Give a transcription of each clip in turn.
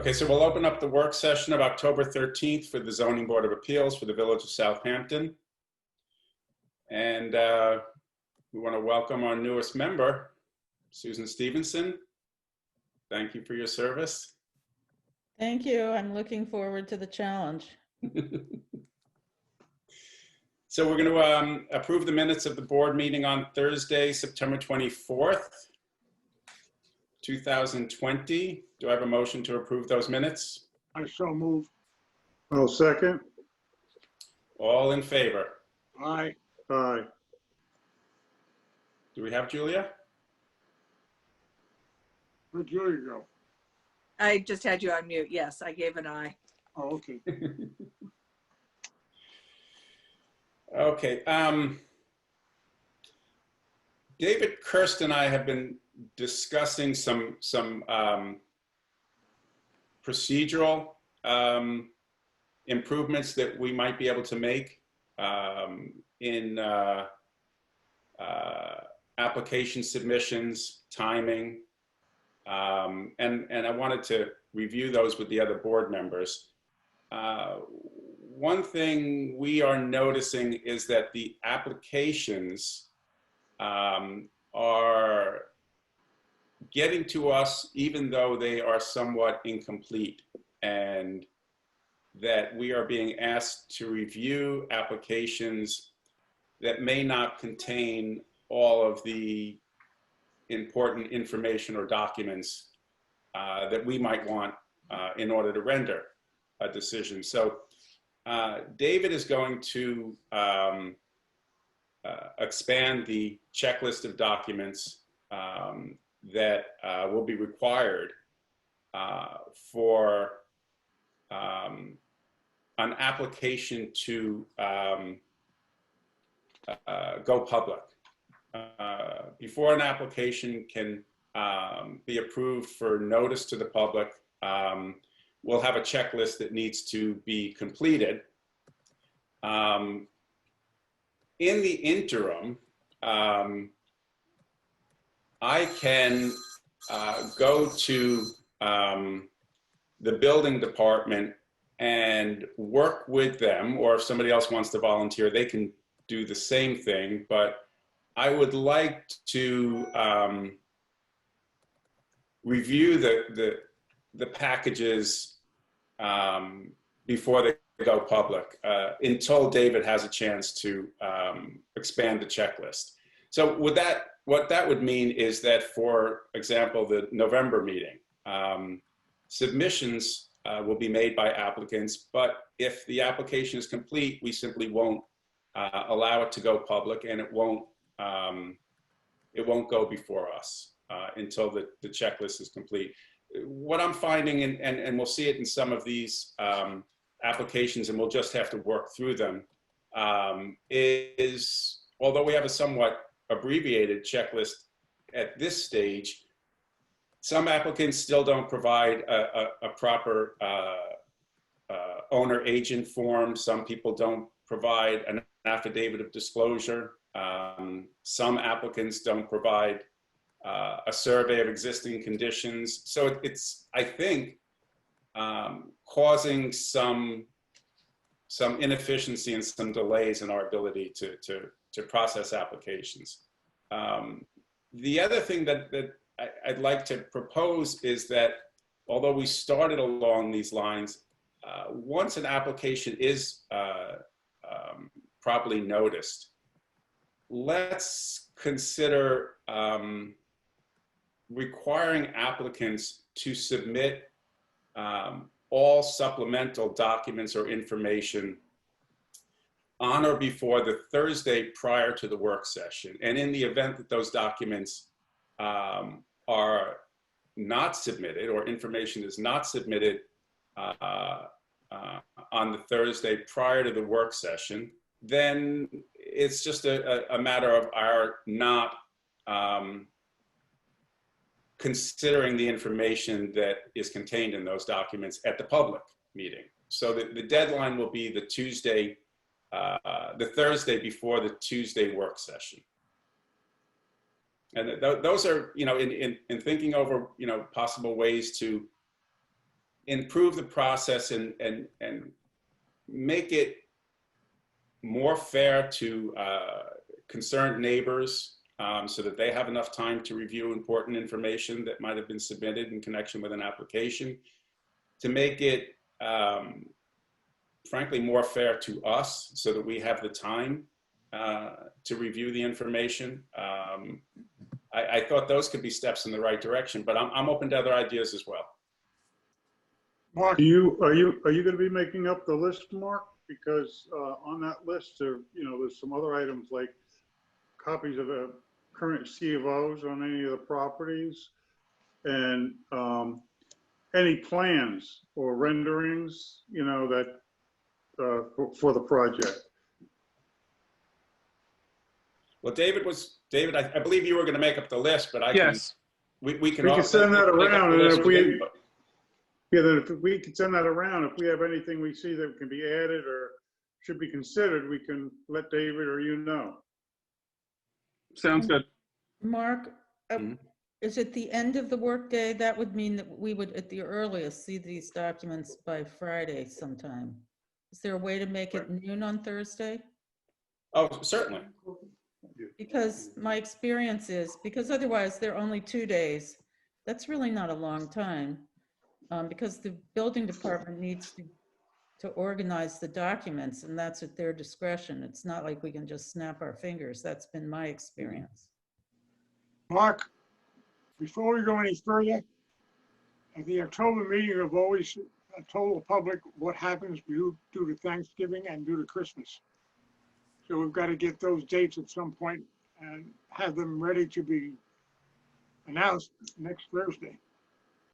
Okay, so we'll open up the work session of October 13th for the Zoning Board of Appeals for the Village of Southampton. And we want to welcome our newest member, Susan Stevenson. Thank you for your service. Thank you. I'm looking forward to the challenge. So we're going to approve the minutes of the board meeting on Thursday, September 24th, 2020. Do I have a motion to approve those minutes? I so move. I'll second. All in favor? Aye. Aye. Do we have Julia? Where'd Julie go? I just had you on mute. Yes, I gave an aye. Oh, okay. Okay. David Kirst and I have been discussing some procedural improvements that we might be able to make in application submissions, timing, and I wanted to review those with the other board members. One thing we are noticing is that the applications are getting to us even though they are somewhat incomplete, and that we are being asked to review applications that may not contain all of the important information or documents that we might want in order to render a decision. So David is going to expand the checklist of documents that will be required for an application to go public. Before an application can be approved for notice to the public, we'll have a checklist that needs to be completed. In the interim, I can go to the building department and work with them, or if somebody else wants to volunteer, they can do the same thing. But I would like to review the packages before they go public until David has a chance to expand the checklist. So with that, what that would mean is that, for example, the November meeting, submissions will be made by applicants, but if the application is complete, we simply won't allow it to go public, and it won't go before us until the checklist is complete. What I'm finding, and we'll see it in some of these applications, and we'll just have to work through them, is although we have a somewhat abbreviated checklist at this stage, some applicants still don't provide a proper owner-agent form. Some people don't provide an affidavit of disclosure. Some applicants don't provide a survey of existing conditions. So it's, I think, causing some inefficiency and some delays in our ability to process applications. The other thing that I'd like to propose is that, although we started along these lines, once an application is properly noticed, let's consider requiring applicants to submit all supplemental documents or information on or before the Thursday prior to the work session. And in the event that those documents are not submitted, or information is not submitted on the Thursday prior to the work session, then it's just a matter of our not considering the information that is contained in those documents at the public meeting. So the deadline will be the Thursday before the Tuesday work session. And those are, in thinking over, possible ways to improve the process and make it more fair to concerned neighbors so that they have enough time to review important information that might have been submitted in connection with an application, to make it frankly more fair to us so that we have the time to review the information. I thought those could be steps in the right direction, but I'm open to other ideas as well. Mark, Are you going to be making up the list, Mark? Because on that list, there's some other items like copies of current C of Os on any of the properties, and any plans or renderings, that for the project. Well, David, I believe you were going to make up the list, but Yes. we can We all can send that make up around, the and list if with we, input. yeah, then if we could send that around, if we have anything we see that can be added or should be considered, we can let David or you know. Sounds good. Mark, Mhm. is it the end of the workday? That would mean that we would, at the earliest, see these documents by Friday sometime. Is there a way to make it noon on Thursday? Oh, certainly. Because my experience is, because otherwise they're only 2 days, that's really not a long time. Because the building department needs to organize the documents, and that's at their discretion. It's not like we can just snap our fingers. That's been my experience. Mark, before we go any further, at the October meeting, I've always told the public what happens due to Thanksgiving and due to Christmas. So we've got to get those dates at some point and have them ready to be announced next Thursday.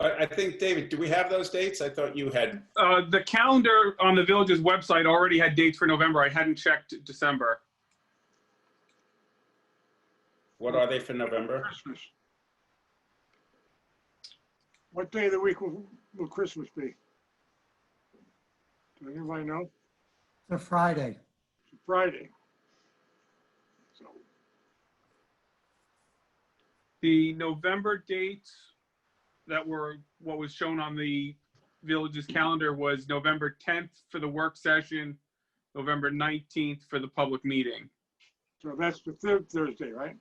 I think, David, do we have those dates? I thought you had. The calendar on the village's website already had dates for November. I hadn't checked December. What are they for November? Christmas. What day of the week will Christmas be? Does anybody know? It's a Friday. It's a Friday. So, The November dates that were what was shown on the village's calendar was November 10th for the work session, November 19th for the public meeting. so that's the third Thursday, right?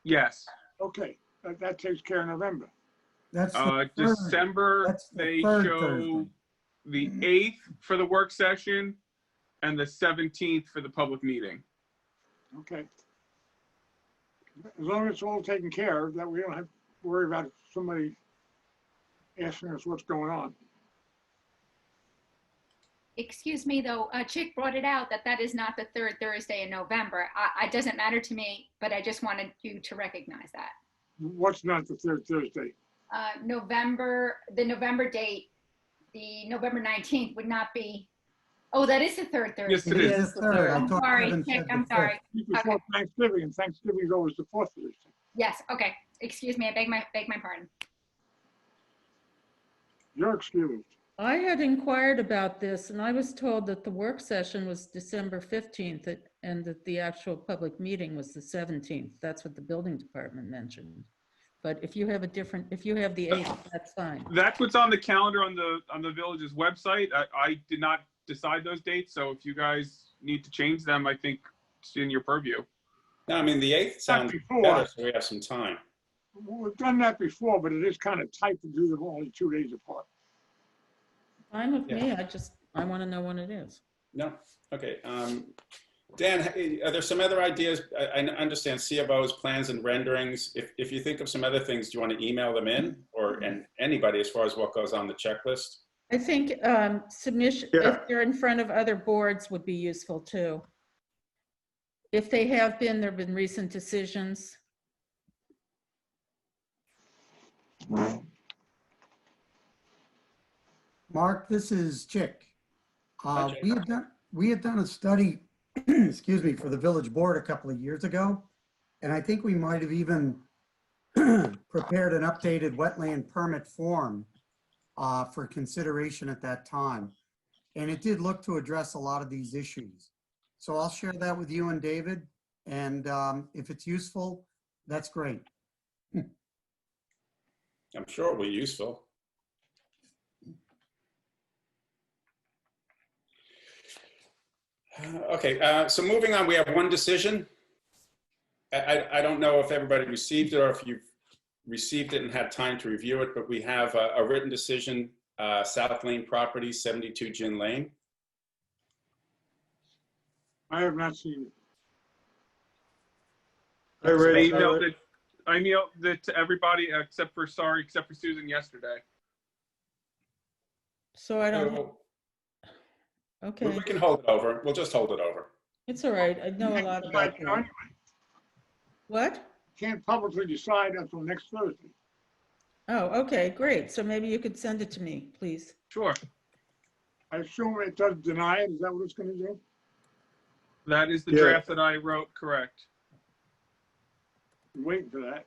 Yes. Okay, that takes care of November. That's the third. December, That's the they third show Thursday. the 8th for the work session and the 17th for the public meeting. Okay. As long as it's all taken care of, that we don't have to worry about somebody asking us what's going on. Excuse me, though, Chick brought it out that is not the third Thursday in November. It doesn't matter to me, but I just wanted you to recognize that. What's not the third Thursday? The November date, the November 19th would not be, oh, that is the third Thursday. Yes, it It is. is the third. I I'm thought sorry, Kevin Chick, said the I'm fifth. sorry. Before Thanksgiving, and Thanksgiving is always the fourth Thursday. Yes, okay. Excuse me, I beg my pardon. You're excused. I had inquired about this, and I was told that the work session was December 15th and that the actual public meeting was the 17th. That's what the building department mentioned. But if you have the 8th, that's fine. That's what's on the calendar on the village's website. I did not decide those dates, so if you guys need to change them, I think it's in your purview. No, I mean, the 8th sounds before. better, so we have some time. We've done that before, but it is kind of tight to do them only 2 days apart. Fine with me. I want to know when it is. No? Okay. Dan, are there some other ideas? I understand CFOs, plans and renderings. If you think of some other things, do you want to email them in and anybody as far as what goes on the checklist? I think submission, Yeah. if they're in front of other boards, would be useful too. If they have been, there have been recent decisions. Mark, this is Chick. Hi, Chick. We had done a study, excuse me, for the village board a couple of years ago. And I think we might have even prepared an updated wetland permit form for consideration at that time. And it did look to address a lot of these issues. So I'll share that with you and David. And if it's useful, that's great. I'm sure it will be useful. Okay, so moving on, we have one decision. I don't know if everybody received it or if you've received it and had time to review it, but we have a written decision, South Lane Properties, 72 Gin Lane. I have not seen it. I read I it. emailed it to everybody except for Susan yesterday. So I don't, So okay, we can hold it over. We'll just hold it over. it's all right. I know a lot about that. What? Can't publicly decide until next Thursday. Oh, okay, great. So maybe you could send it to me, please. Sure. I assume it does deny it. Is that what it's going to do? That is the Yeah. draft that I wrote, correct. I'm waiting for that.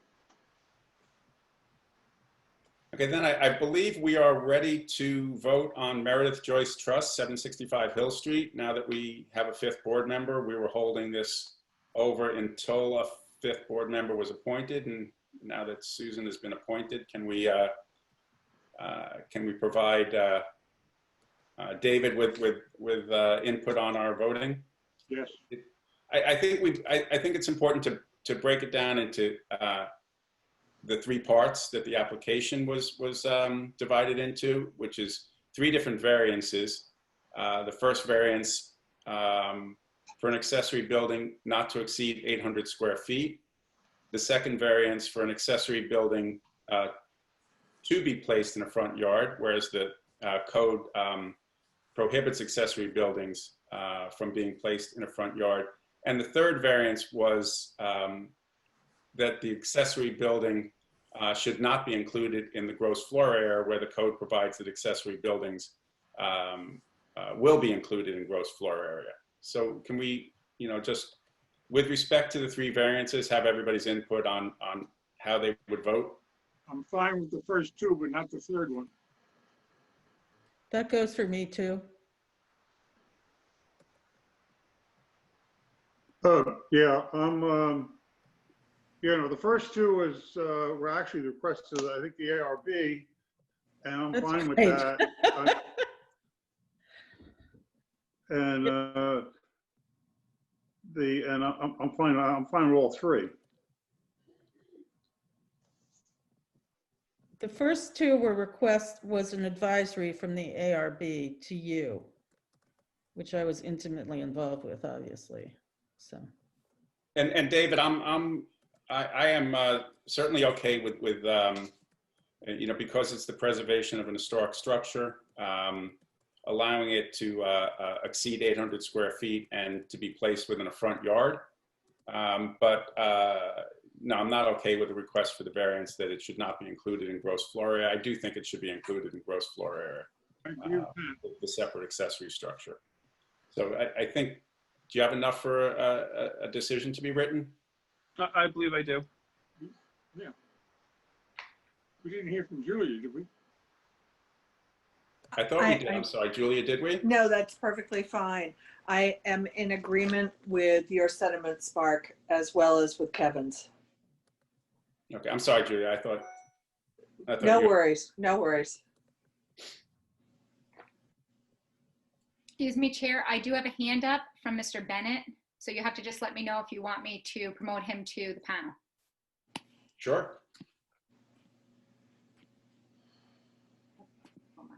Okay, then I believe we are ready to vote on Meredith Joyce Trust, 765 Hill Street. Now that we have a fifth board member, we were holding this over until a fifth board member was appointed, and now that Susan has been appointed, can we provide David with input on our voting? Yes. I think it's important to break it down into the three parts that the application was divided into, which is three different variances. The first variance for an accessory building not to exceed 800 square feet. The second variance for an accessory building to be placed in a front yard, whereas the code prohibits accessory buildings from being placed in a front yard. And the third variance was that the accessory building should not be included in the gross floor area, where the code provides that accessory buildings will be included in gross floor area. So can we, just with respect to the three variances, have everybody's input on how they would vote? I'm fine with the first two, but not the third one. That goes for me too. Yeah, the first two is, were actually requested, I think, the ARB, and I'm That's fine with great. that. And I'm fine with all three. The first two was an advisory from the ARB to you, which I was intimately involved with, obviously, so. And David, I am certainly okay with because it's the preservation of an historic structure, allowing it to exceed 800 square feet and to be placed within a front yard. No, I'm not okay with the request for the variance that it should not be included in gross floor area. I do think it should be included in gross floor area, I agree with that. the separate accessory structure. So I think, do you have enough for a decision to be written? I believe I do. Yeah. We didn't hear from Julia, did we? I thought we did. I'm sorry, Julia, did we? No, that's perfectly fine. I am in agreement with your sentiments, Mark, as well as with Kevin's. Okay, I'm sorry, Julia. I thought No you- worries, no worries. Excuse me, Chair, I do have a hand up from Mr. Bennett. So you have to just let me know if you want me to promote him to the panel. Sure. Hold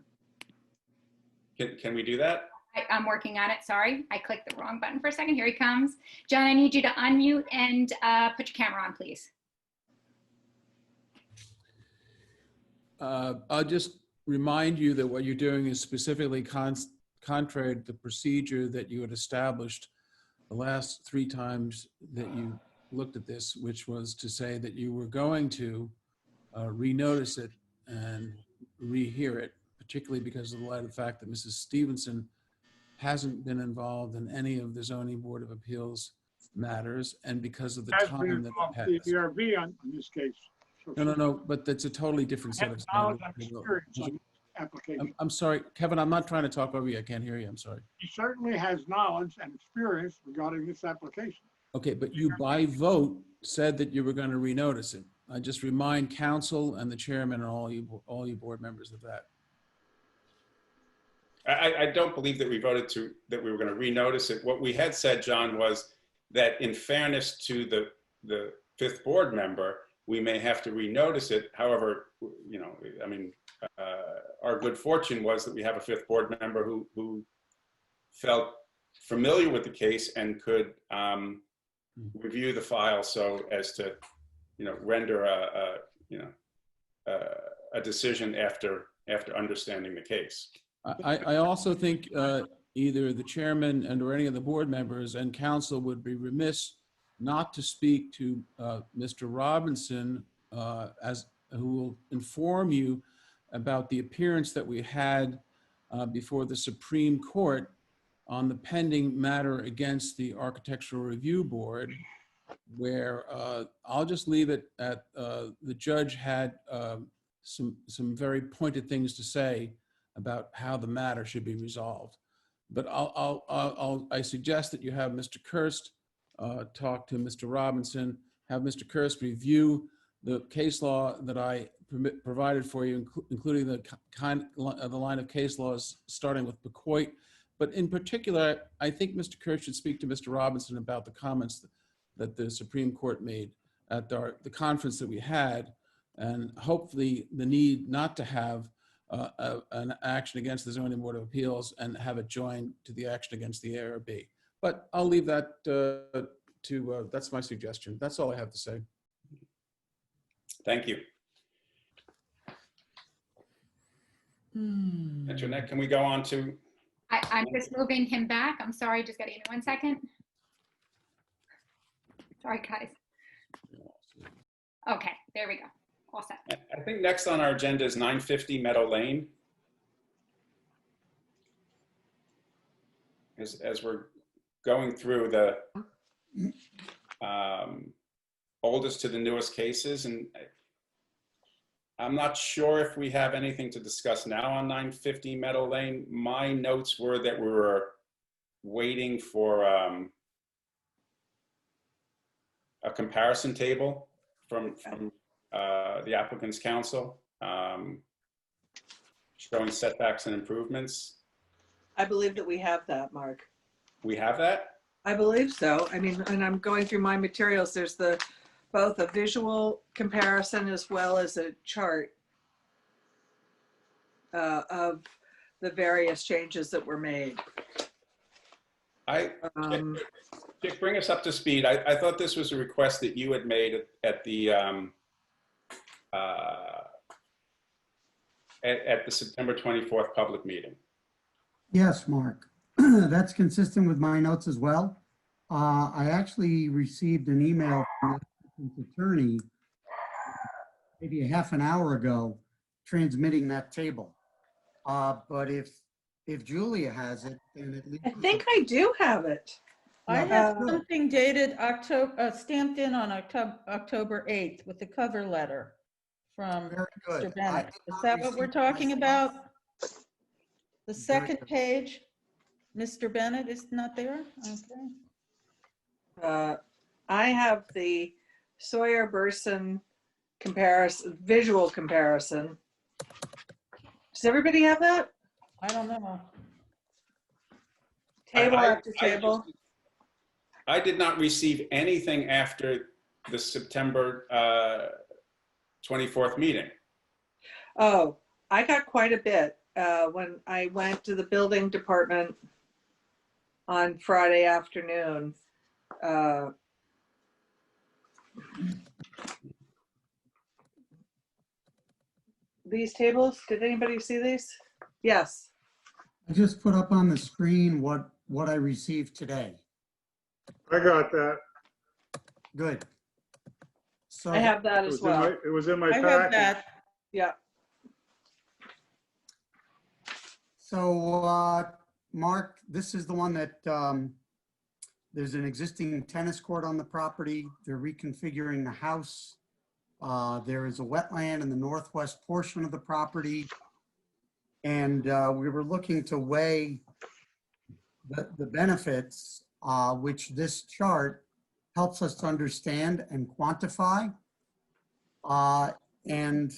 on. Can we do that? I'm working on it, sorry. I clicked the wrong button for a second. Here he comes. John, I need you to unmute and put your camera on, please. I'll just remind you that what you're doing is specifically contrary to the procedure that you had established the last three times that you looked at this, which was to say that you were going to renotice it and rehear it, particularly because of the light of the fact that Mrs. Stevenson hasn't been involved in any of the zoning board of appeals matters, and because of the Has been time that involved it with has. the ERB on this case. So No, but that's a totally different set of. has knowledge and experience on this application. I'm sorry, Kevin, I'm not trying to talk over you. I can't hear you. I'm sorry. He certainly has knowledge and experience regarding this application. Okay, but you by vote said that you were going to renotice it. I just remind council and the chairman and all you board members of that. I don't believe that we voted that we were going to renotice it. What we had said, John, was that in fairness to the fifth board member, we may have to renotice it. However, you know, I mean, our good fortune was that we have a fifth board member who felt familiar with the case and could review the file so as to, you know, render a decision after understanding the case. I also think either the chairman and or any of the board members and council would be remiss not to speak to Mr. Robinson who will inform you about the appearance that we had before the Supreme Court on the pending matter against the Architectural Review Board, where I'll just leave it at the judge had some very pointed things to say about how the matter should be resolved. But I suggest that you have Mr. Kirst talk to Mr. Robinson, have Mr. Kirst review the case law that I provided for you, including the line of case laws starting with Becoit. But in particular, I think Mr. Kirst should speak to Mr. Robinson about the comments that the Supreme Court made at the conference that we had, and hopefully the need not to have an action against the Zoning Board of Appeals and have it joined to the action against the ARB. But I'll leave that that's my suggestion. That's all I have to say. Thank you. Jeanette, can we go on to? I'm just moving him back. I'm sorry, just getting 1 second. Sorry, guys. Okay, there we go. All set. I think next on our agenda is 950 Meadow Lane. As we're going through the oldest to the newest cases, and I'm not sure if we have anything to discuss now on 950 Meadow Lane. My notes were that we were waiting for a comparison table from the applicant's counsel showing setbacks and improvements. I believe that we have that, Mark. We have that? I believe so. I mean, and I'm going through my materials. There's both a visual comparison as well as a chart of the various changes that were made. Dick, bring us up to speed. I thought this was a request that you had made at the September 24th public meeting. Yes, Mark. That's consistent with my notes as well. I actually received an email from the attorney maybe a half an hour ago transmitting that table. But if Julia has it, then at least I think I do have it. I have something dated stamped in on October 8th with the cover letter from Very good. Mr. Bennett. Is that what we're talking about? The second page, Mr. Bennett is not there? Okay. I have the Sawyer-Burson comparison, visual comparison. Does everybody have that? I don't know. Table after table. I did not receive anything after the September 24th meeting. Oh, I got quite a bit when I went to the building department on Friday afternoon. These tables, did anybody see these? Yes. I just put up on the screen what I received today. I got that. Good. So I have that as well. It was in my I have package. that. Yeah. So, Mark, this is the one that there's an existing tennis court on the property. They're reconfiguring the house. There is a wetland in the northwest portion of the property. And we were looking to weigh the benefits, which this chart helps us to understand and quantify. And,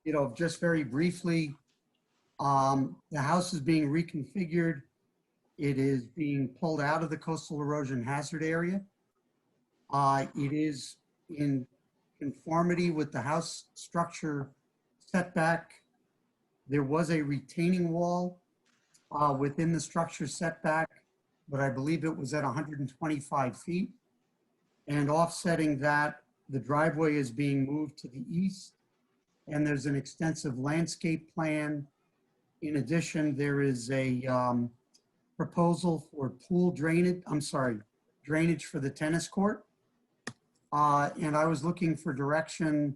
you know, just very briefly, The house is being reconfigured. It is being pulled out of the coastal erosion hazard area. It is in conformity with the house structure setback. There was a retaining wall within the structure setback, but I believe it was at 125 feet. And offsetting that, the driveway is being moved to the east, and there's an extensive landscape plan. In addition, there is a proposal for pool drainage, drainage for the tennis court. And I was looking for direction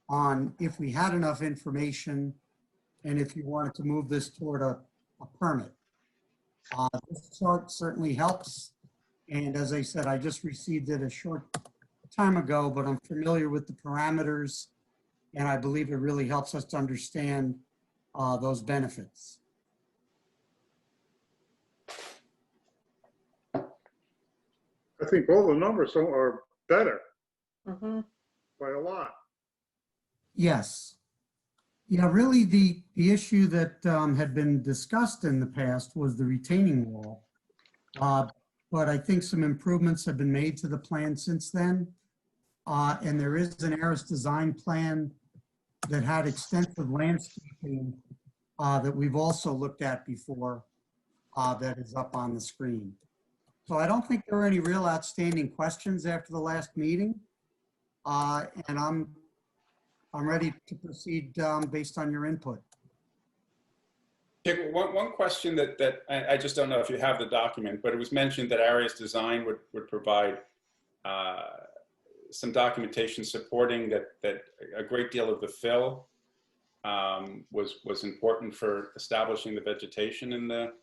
on if we had enough information and if you wanted to move this toward a permit. This chart certainly helps. And as I said, I just received it a short time ago, but I'm familiar with the parameters, and I believe it really helps us to understand those benefits. I think all the numbers are better Mhm. by a lot. Yes. Yeah, really the issue that had been discussed in the past was the retaining wall. But I think some improvements have been made to the plan since then. And there is an ARIS design plan that had extensive landscaping that we've also looked at before that is up on the screen. So I don't think there are any real outstanding questions after the last meeting. And I'm ready to proceed based on your input. Okay, one question that I just don't know if you have the document, but it was mentioned that ARIS Design would provide some documentation supporting that a great deal of the fill was important for establishing the vegetation in the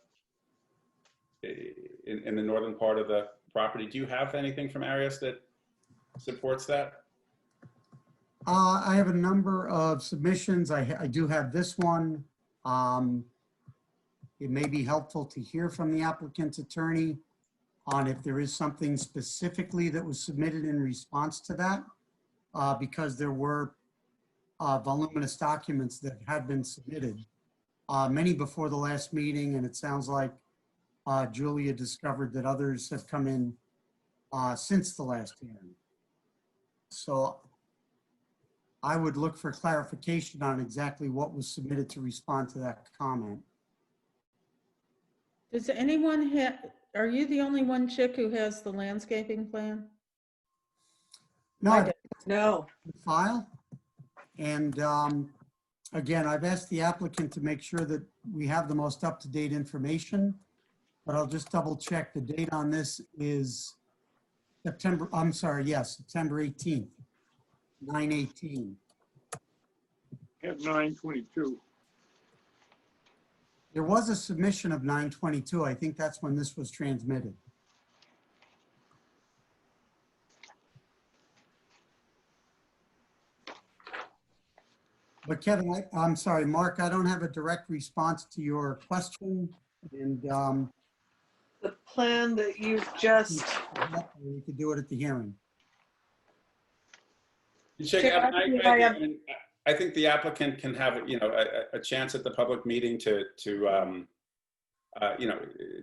northern part of the property. Do you have anything from ARIS that supports that? I have a number of submissions. I do have this one. It may be helpful to hear from the applicant's attorney on if there is something specifically that was submitted in response to that, because there were voluminous documents that had been submitted, many before the last meeting, and it sounds like Julia discovered that others have come in since the last hearing. So I would look for clarification on exactly what was submitted to respond to that comment. Does anyone have, are you the only one, Chick, who has the landscaping plan? No, I I don't. did No. the file. And again, I've asked the applicant to make sure that we have the most up-to-date information, but I'll just double check. The date on this is September 18th, 9/18. At 9/22. There was a submission of 9/22. I think that's when this was transmitted. But Kevin, I'm sorry, Mark, I don't have a direct response to your question. And The plan that you just, we could do it at the hearing. Chick, I think the applicant can have a chance at the public meeting to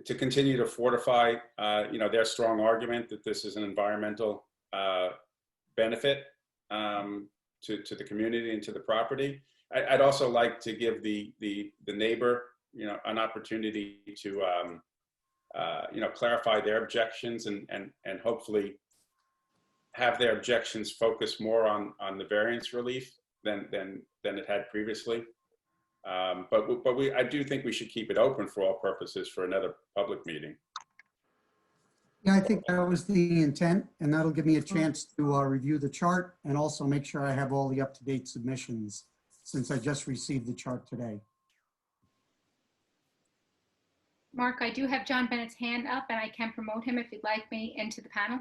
continue to fortify their strong argument that this is an environmental benefit to the community and to the property. I'd also like to give the neighbor an opportunity to clarify their objections and hopefully have their objections focus more on the variance relief than it had previously. But I do think we should keep it open for all purposes for another public meeting. Yeah, I think that was the intent, and that'll give me a chance to review the chart and also make sure I have all the up-to-date submissions since I just received the chart today. Mark, I do have John Bennett's hand up and I can promote him if you'd like me into the panel.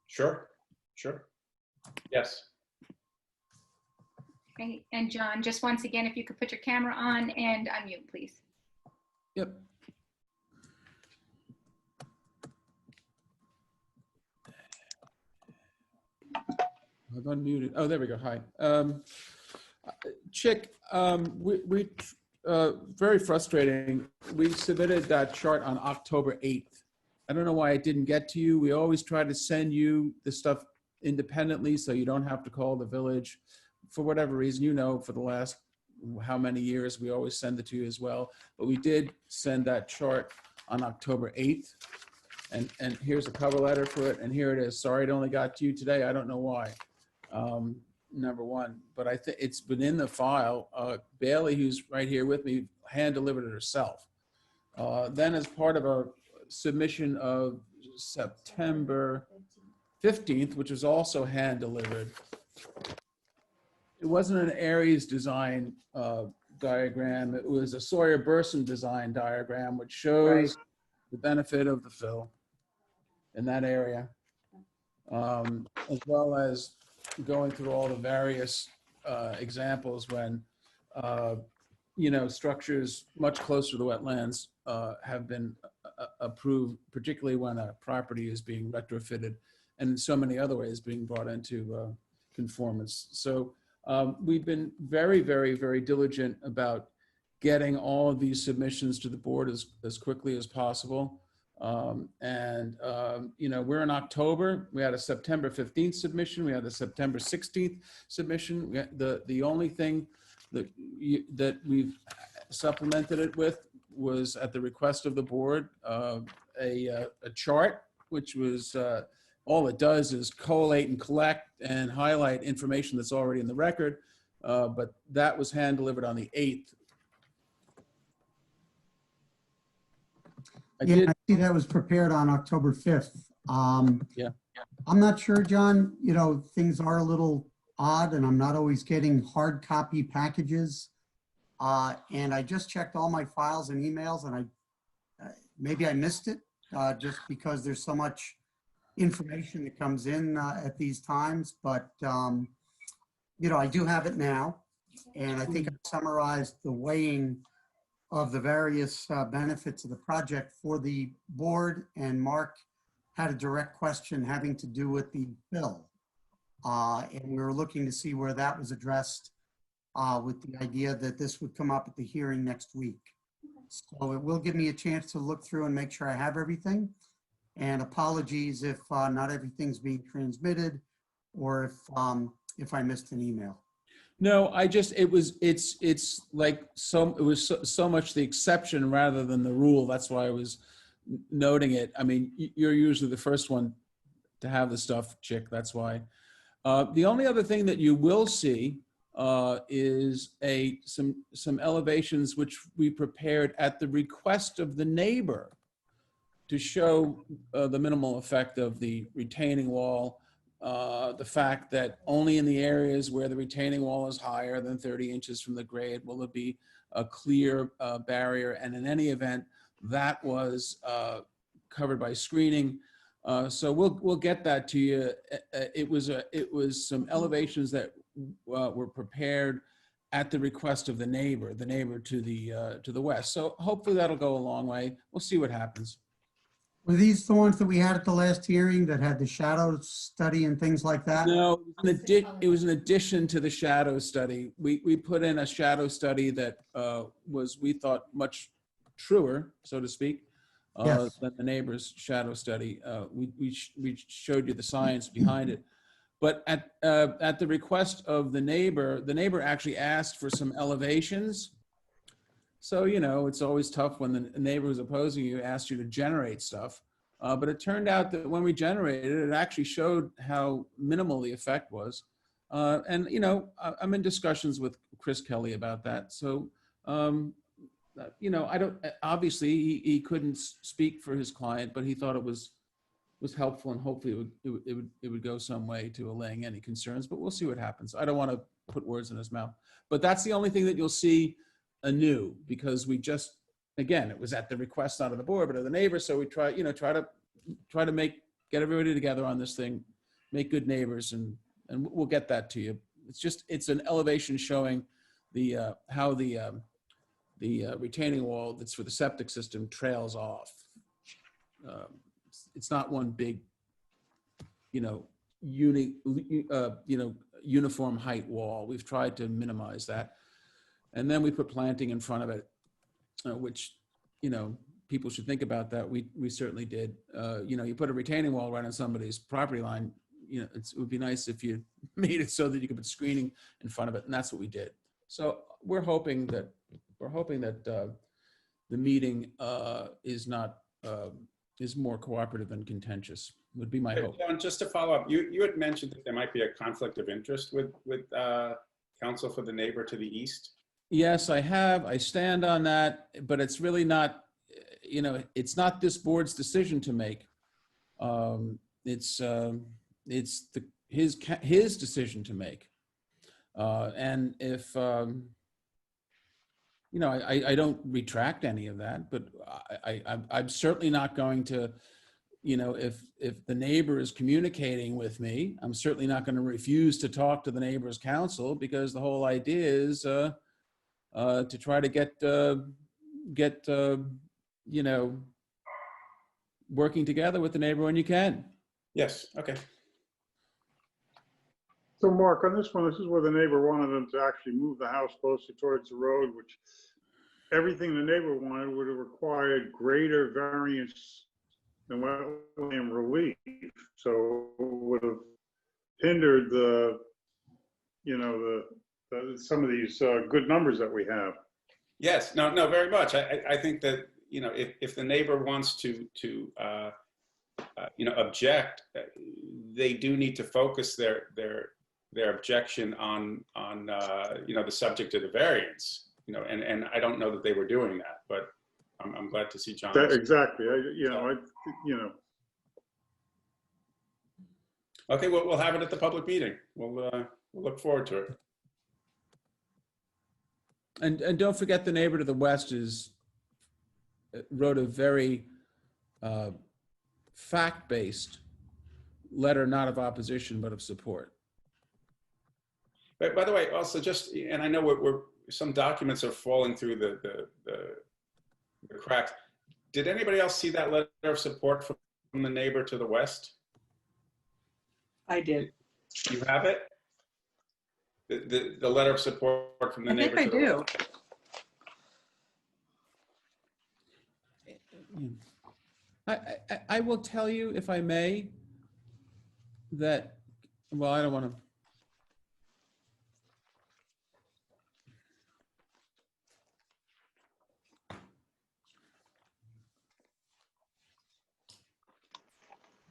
Sure. Yes. Okay, and John, just once again, if you could put your camera on and unmute, please. Yep. I've unmuted. Oh, there we go. Hi. Chick, we very frustrating. We submitted that chart on October 8th. I don't know why it didn't get to you. We always try to send you the stuff independently so you don't have to call the village. For whatever reason, you know, for the last how many years, we always send it to you as well. But we did send that chart on October 8th. And here's a cover letter for it, and here it is. Sorry it only got to you today. I don't know why. Number one, but I think it's been in the file. Bailey, who's right here with me, hand delivered it herself. Then as part of our submission of September 15th, which was also hand delivered, it wasn't an Aries design diagram. It was a Sawyer-Burson design diagram, which shows the benefit of the fill in that area, as well as going through all the various examples when, you know, structures much closer to the wetlands have been approved, particularly when a property is being retrofitted and in so many other ways being brought into conformance. So we've been very, very, very diligent about getting all of these submissions to the board as quickly as possible. You know, we're in October. We had a September 15th submission. We had a September 16th submission. The only thing that we've supplemented it with was, at the request of the board, a chart, which was all it does is collate and collect and highlight information that's already in the record. But that was hand delivered on the 8th. I see that was prepared on October 5th. Yeah. I'm not sure, John, you know, things are a little odd and I'm not always getting hard copy packages. And I just checked all my files and emails and maybe I missed it just because there's so much information that comes in at these times. But, you know, I do have it now. And I think I've summarized the weighing of the various benefits of the project for the board, and Mark had a direct question having to do with the bill. And we were looking to see where that was addressed with the idea that this would come up at the hearing next week. So it will give me a chance to look through and make sure I have everything. And apologies if not everything's being transmitted or if I missed an email. No, it's like it was so much the exception rather than the rule. That's why I was noting it. I mean, you're usually the first one to have the stuff, Chick. That's why. The only other thing that you will see is some elevations which we prepared at the request of the neighbor to show the minimal effect of the retaining wall. The fact that only in the areas where the retaining wall is higher than 30 inches from the grade will it be a clear barrier, and in any event that was covered by screening. So we'll get that to you. It was some elevations that were prepared at the request of the neighbor to the west. So hopefully that'll go a long way. We'll see what happens. Were these the ones that we had at the last hearing that had the shadow study and things like that? No, it was an addition to the shadow study. We put in a shadow study that was, we thought, much truer, so to speak, Yes. than the neighbor's shadow study. We showed you the science behind it. But at the request of the neighbor actually asked for some elevations. So, you know, it's always tough when the neighbor who's opposing you asks you to generate stuff. But it turned out that when we generated it, it actually showed how minimal the effect was. And, you know, I'm in discussions with Chris Kelly about that. So, you know, obviously he couldn't speak for his client, but he thought it was helpful and hopefully it would go some way to allaying any concerns, but we'll see what happens. I don't want to put words in his mouth, but that's the only thing that you'll see anew, because we just, again, it was at the request not of the board, but of the neighbor. So we try to get everybody together on this thing, make good neighbors, and we'll get that to you. It's an elevation showing how the retaining wall that's for the septic system trails off. It's not one big, you know, uniform height wall. We've tried to minimize that. And then we put planting in front of it, which, you know, people should think about that. We certainly did. You know, you put a retaining wall right on somebody's property line, you know, it would be nice if you made it so that you could put screening in front of it, and that's what we did. So we're hoping that the meeting is more cooperative than contentious, would be my hope. John, just to follow up, you had mentioned that there might be a conflict of interest with counsel for the neighbor to the east. Yes, I have. I stand on that, but it's really not, you know, it's not this board's decision to make. It's his decision to make. And if, you know, I don't retract any of that, but I'm certainly not going to, you know, if the neighbor is communicating with me, I'm certainly not going to refuse to talk to the neighbor's counsel, because the whole idea is to try to get you know, working together with the neighbor when you can. Yes, okay. So Mark, on this one, this is where the neighbor wanted them to actually move the house closer towards the road, which everything the neighbor wanted would have required greater variance than wetland relief. So would have hindered the, you know, some of these good numbers that we have. Yes, no, very much. I think that, you know, if the neighbor wants to you know, object, they do need to focus their objection on you know, the subject of the variance, you know, and I don't know that they were doing that, but I'm glad to see John. Exactly. You know. Okay, well, we'll have it at the public meeting. We'll look forward to it. And don't forget, the neighbor to the west wrote a very fact-based letter, not of opposition, but of support. But by the way, also just, and I know we're some documents are falling through the cracks. Did anybody else see that letter of support from the neighbor to the west? I did. You have it? The letter of support from the neighbor to the west? I will tell you, if I may, that, well, I don't want to.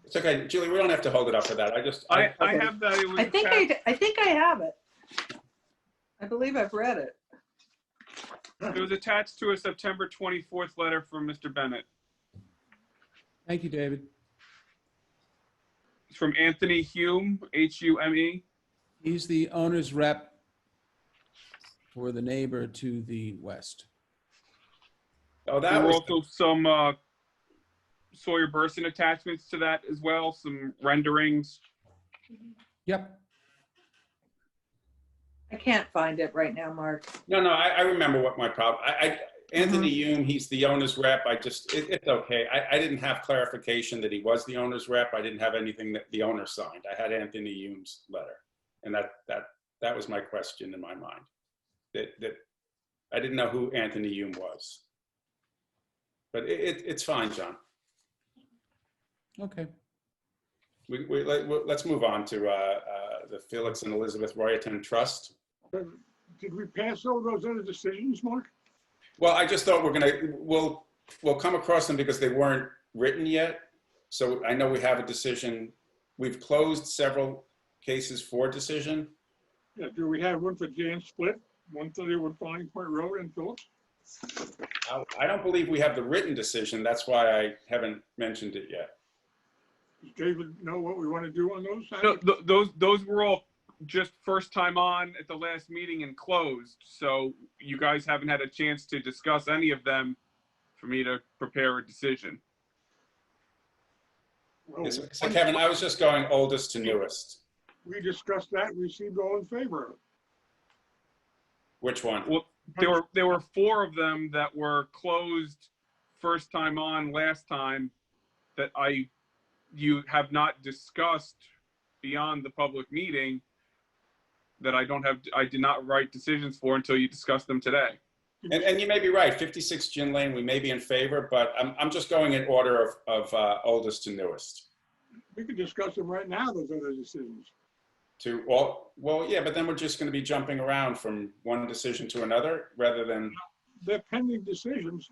It's okay, Julie, we don't have to hold it up for that. I have that. It was I think I have it. I believe I've read it. It was attached to a September 24th letter from Mr. Bennett. Thank you, David. It's from Anthony Hume, Hume. He's the owner's rep for the neighbor to the west. Oh, that there were was also some Sawyer Burson attachments to that as well, some renderings. Yep. I can't find it right now, Mark. No, I remember what my problem. Anthony Hume, he's the owner's rep. It's okay. I didn't have clarification that he was the owner's rep. I didn't have anything that the owner signed. I had Anthony Hume's letter, and that was my question in my mind. That I didn't know who Anthony Hume was. But it's fine, John. Okay. Let's move on to the Felix and Elizabeth Royaton Trust. Did we pass all those other decisions, Mark? Well, I just thought we'll come across them because they weren't written yet. So I know we have a decision. We've closed several cases for decision. Yeah, do we have one for Jan Split, 131 Flying Point Road in Phillips? I don't believe we have the written decision. That's why I haven't mentioned it yet. Does David know what we want to do on those? No, those were all just first time on at the last meeting and closed. So you guys haven't had a chance to discuss any of them for me to prepare a decision. Well, So Kevin, I was just going oldest to newest. we discussed that, we seemed all in favor of it. Which one? Well, there were 4 of them that were closed first time on last time that you have not discussed beyond the public meeting. that I did not write decisions for until you discussed them today. And you may be right, 56 Gin Lane, we may be in favor, but I'm just going in order of oldest to newest. We could discuss them right now, those other decisions. To all, well, yeah, but then we're just going to be jumping around from one decision to another rather than, They're pending decisions.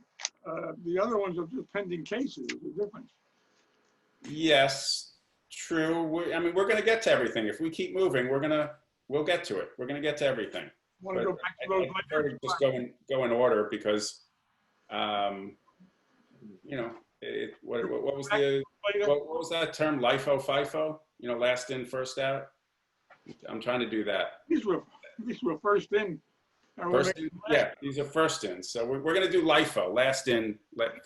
The other ones are just pending cases. There's a difference. yes, true. I mean, we're going to get to everything. If we keep moving, we'll get to it. We're going to get to everything. Want to But go back to those I prefer to just go in order because, you know, what was later? what was that term? LIFO, FIFO? You know, last in, first out. I'm trying to do that. These were first in. First in, yeah, these are first in. So we're going to do LIFO, last in,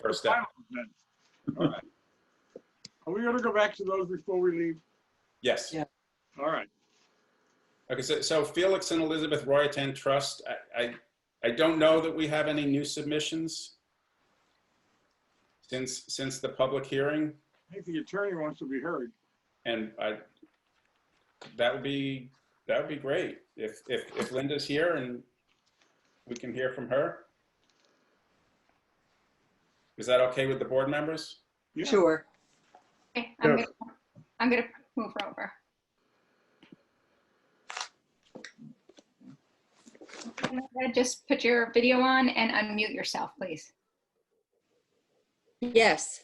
first out. All right. Are we going to go back to those before we leave? Yes. Yeah. All right. Okay, so Felix and Elizabeth Royatin Trust, I don't know that we have any new submissions since the public hearing, I think the attorney wants to be heard. and that would be great if Linda's here and we can hear from her. Is that okay with the board members? Yeah. Sure. Okay, Yeah. I'm gonna move her over. Just put your video on and unmute yourself, please. Yes.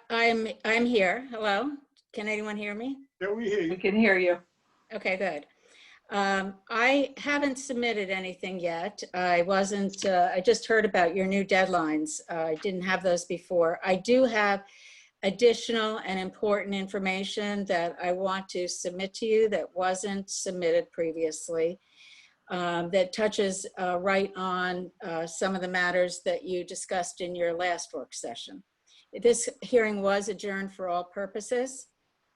I'm here. Hello. Can anyone hear me? Yeah, we hear We you. can hear you. Okay, good. I haven't submitted anything yet. I just heard about your new deadlines. I didn't have those before. I do have additional and important information that I want to submit to you that wasn't submitted previously, that touches right on some of the matters that you discussed in your last work session. This hearing was adjourned for all purposes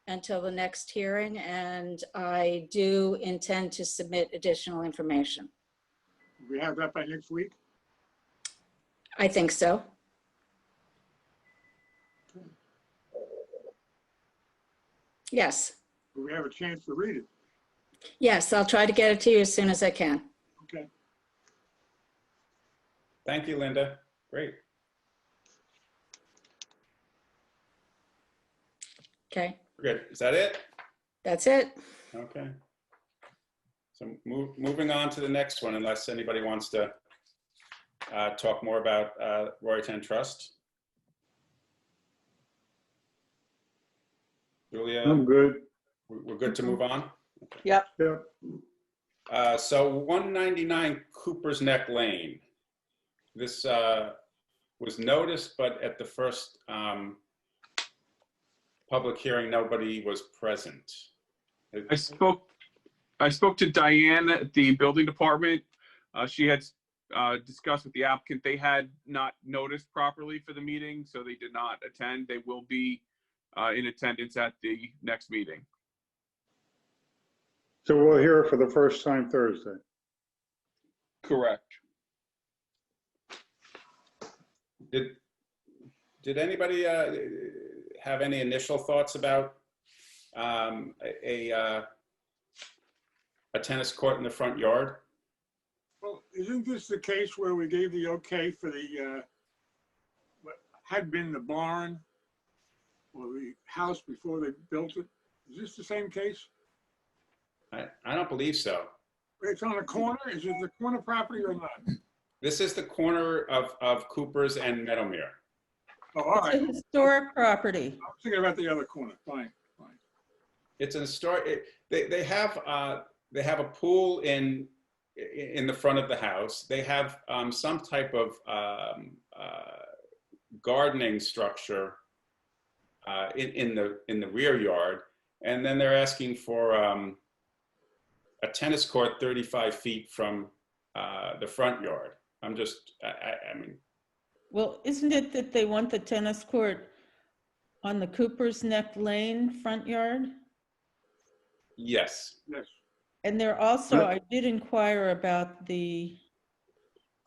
until the next hearing, and I do intend to submit additional information. We have that by next week. I think so. Yes. We have a chance to read it. Yes, I'll try to get it to you as soon as I can. Okay. Thank you, Linda. Great. Okay, Good. Is that it? that's it. Okay. So moving on to the next one, unless anybody wants to talk more about Royatin Trust. Julia, I'm good. we're good to move on? Yep. Yeah. So 199 Cooper's Neck Lane. This was noticed, but at the first public hearing, nobody was present. I spoke to Diane at the building department. She had discussed with the applicant. They had not noticed properly for the meeting, so they did not attend. They will be in attendance at the next meeting. So we'll hear for the first time Thursday. Correct. Did anybody have any initial thoughts about a tennis court in the front yard? Well, isn't this the case where we gave the okay for the, what had been the barn or the house before they built it? Is this the same case? I don't believe so. It's on a corner? Is it the corner property or not? This is the corner of Cooper's and Meadowmere. Oh, all It's right. a historic property. I was thinking about the other corner. Fine, fine. It's an historic. They have a pool in the front of the house. They have some type of gardening structure in the rear yard, and then they're asking for a tennis court 35 feet from the front yard. I mean. Well, isn't it that they want the tennis court on the Cooper's Neck Lane front yard? Yes. Yes. And they're also, I did inquire about the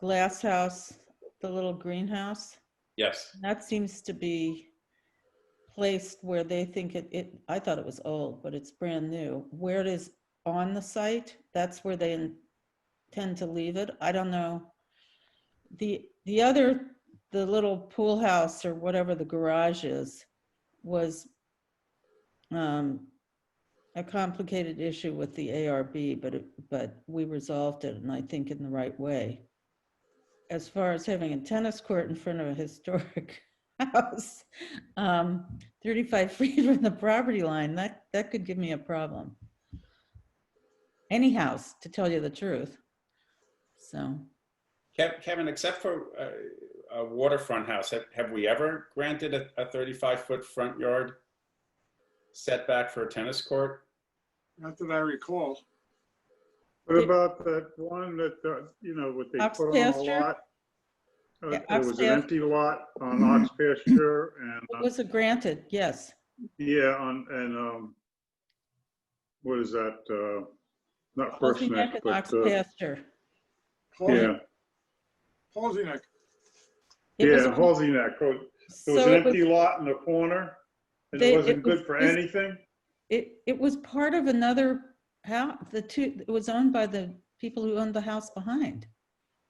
glass house, the little greenhouse. Yes. That seems to be placed where they think I thought it was old, but it's brand new. Where does on the site. That's where they intend to leave it. I don't know. The other, the little pool house or whatever the garage is, was a complicated issue with the ARB, but we resolved it, and I think in the right way. As far as having a tennis court in front of a historic house, 35 feet from the property line, that could give me a problem. Any house, to tell you the truth. So, Kevin, except for a waterfront house, have we ever granted a 35-foot front yard setback for a tennis court? Not that I recall. What about that one that, what they Ox put on a pasture? lot? Yeah, It ox was an pasture. empty lot on Ox pasture and, It was a granted, yes. yeah, what is that? Not First Halsey Neck, Neck and but, Ox pasture. yeah, Halsey Neck. It was yeah, on- Halsey Neck. There was so an it was- empty lot in the corner and They- it it wasn't was- good for this- anything. It was part of another house, it was owned by the people who owned the house behind.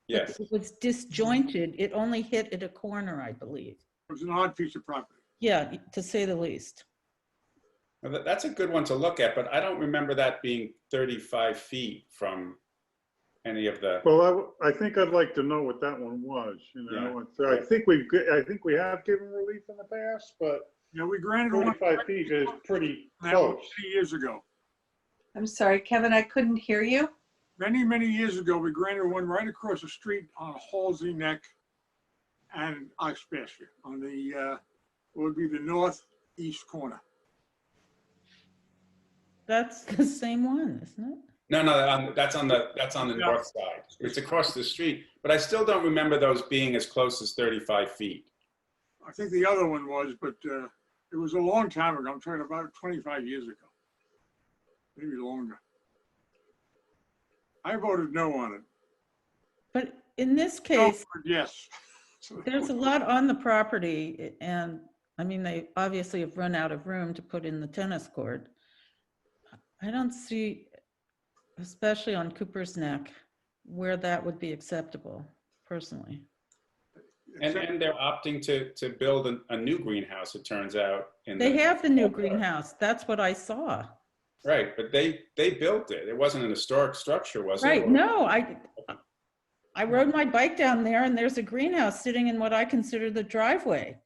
But Yes. it was disjointed. It only hit at a corner, I believe. It was an odd piece of property. Yeah, to say the least. Well, that's a good one to look at, but I don't remember that being 35 feet from any of the, Well, I think I'd like to know what that one was, I think we have given relief in the past, but Yeah, we granted one 45 feet is pretty that was close. 3 years ago. I'm sorry, Kevin, I couldn't hear you. Many, many years ago, we granted one right across the street on Halsey Neck and Ox pasture on the, what would be the northeast corner. That's the same one, isn't it? no, that's on the Yeah. north side. It's across the street, but I still don't remember those being as close as 35 feet. I think the other one was, but it was a long time ago. I'm talking about 25 years ago, maybe longer. I voted no on it. But in this No, case, but yes. there's a lot on the property, and I mean, they obviously have run out of room to put in the tennis court. I don't see, especially on Cooper's Neck, where that would be acceptable, personally. And they're opting to build a new greenhouse, it turns out. They have the new greenhouse. That's what I saw. Right, but they built it. It wasn't an historic structure, was it? Right, no, I rode my bike down there and there's a greenhouse sitting in what I consider the driveway.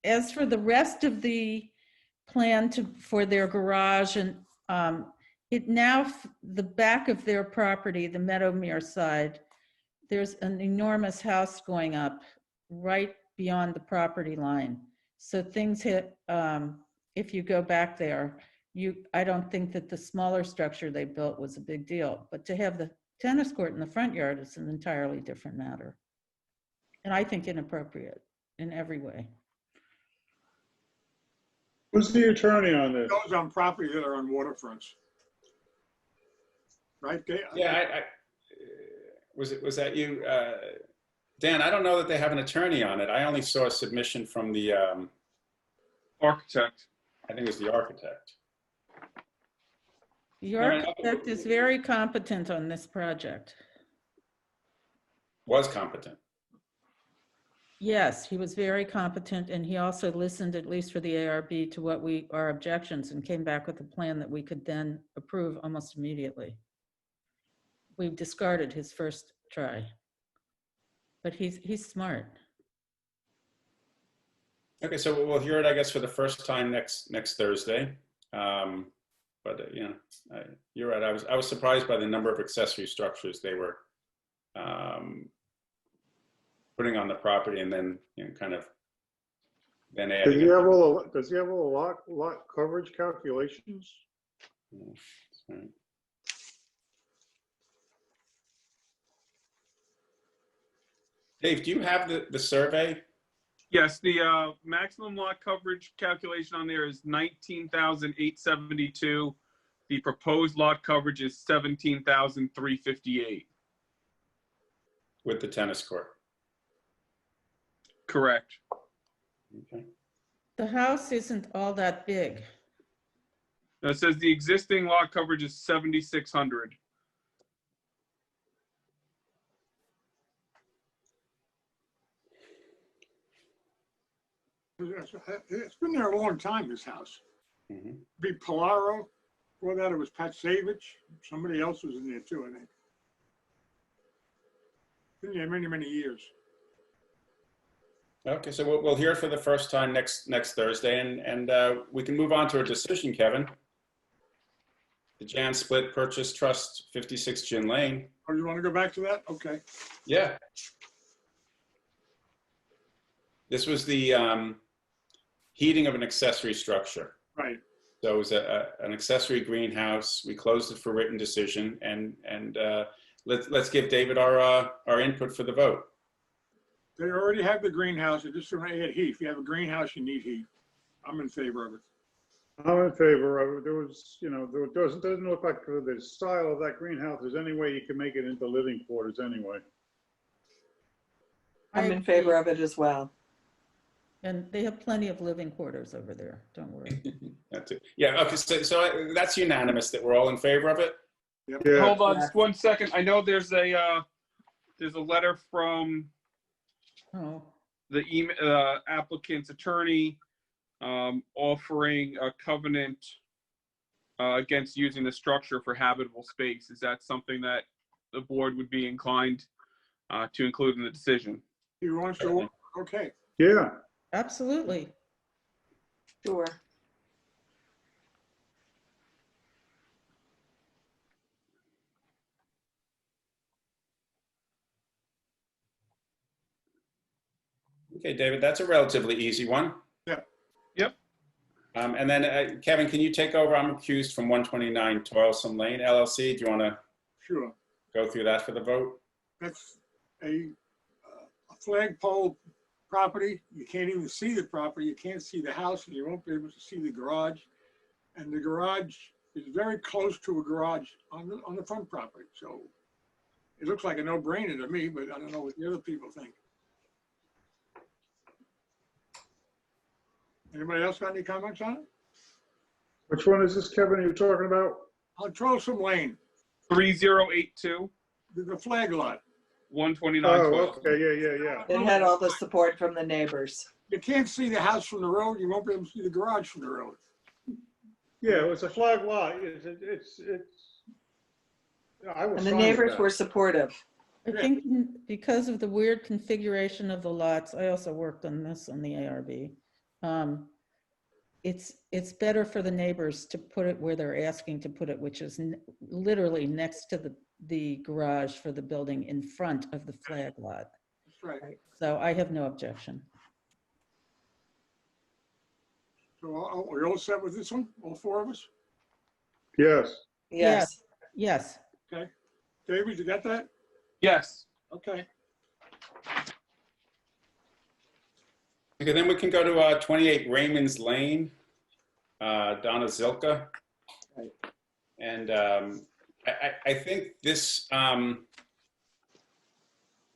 As for the rest of the plan for their garage and the back of their property, the Meadowmere side, there's an enormous house going up right beyond the property line. So things hit, if you go back there, I don't think that the smaller structure they built was a big deal, but to have the tennis court in the front yard is an entirely different matter. And I think inappropriate in every way. Who's the attorney on this? Those on property that are on waterfronts. Right, Dave? Yeah, was that you? Dan, I don't know that they have an attorney on it. I only saw a submission from the, Architect. I think it was the architect. The architect is very competent on this project. Was competent. Yes, he was very competent, and he also listened, at least for the ARB, to our objections and came back with a plan that we could then approve almost immediately. We discarded his first try, but he's smart. Okay, so we'll hear it, I guess, for the first time next Thursday. But you're right. I was surprised by the number of accessory structures they were putting on the property, and then kind of then Does adding. he have all the lot coverage calculations? Right. Dave, do you have the survey? Yes, the maximum lot coverage calculation on there is 19,872. The proposed lot coverage is 17,358. With the tennis court. Correct. Okay. The house isn't all that big. It says the existing lot coverage is 7,600. It's been there a long time, this house. Mhm. Be Polaro. Before that, it was Pat Savage. Somebody else was in there too, I think. Been there many, many years. Okay, so we'll hear it for the first time next Thursday, and we can move on to a decision, Kevin. The Jan Split Purchase Trust, 56 Gin Lane. Oh, you want to go back to that? Okay. Yeah. This was the heating of an accessory structure. Right. So it was an accessory greenhouse. We closed it for written decision, and let's give David our input for the vote. They already have the greenhouse. They're just going to add heat. If you have a greenhouse, you need heat. I'm in favor of it. I'm in favor of it. There was, there doesn't look like the style of that greenhouse, there's any way you can make it into living quarters anyway. I'm in favor of it as well. And they have plenty of living quarters over there. Don't worry. That's it. Yeah, okay, so that's unanimous that we're all in favor of it? Yep. Yeah. Hold on just 1 second. I know there's a letter from Oh, the applicant's attorney offering a covenant against using the structure for habitable space. Is that something that the board would be inclined to include in the decision? He wants to, okay. Yeah, absolutely. Sure. Okay, David, that's a relatively easy one. Yeah. Yep. And then, Kevin, can you take over? I'm accused from 129 Toilsome Lane LLC. Do you want to Sure. go through that for the vote? That's a flagpole property. You can't even see the property. You can't see the house, and you won't be able to see the garage. And the garage is very close to a garage on the front property. So it looks like a no-brainer to me, but I don't know what the other people think. Anybody else got any comments on it? which one is this, Kevin, you're talking about? On Toilsome Lane, 3082 the flag lot. 129 Oh, Toilsome. okay, yeah. It had all the support from the neighbors. You can't see the house from the road. You won't be able to see the garage from the road. Yeah, it was a flag lot. I was And the fine with neighbors that. were supportive. I think because of the weird configuration of the lots, I also worked on this on the ARB. It's better for the neighbors to put it where they're asking to put it, which is literally next to the garage for the building in front of the flag lot. That's right. So I have no objection. So are we all set with this one? All four of us? Yes, Yes. Yes. Okay. David, you got that? Yes. Okay. Okay, then we can go to 28 Raymond's Lane, Donna Zilka. Right. And I think this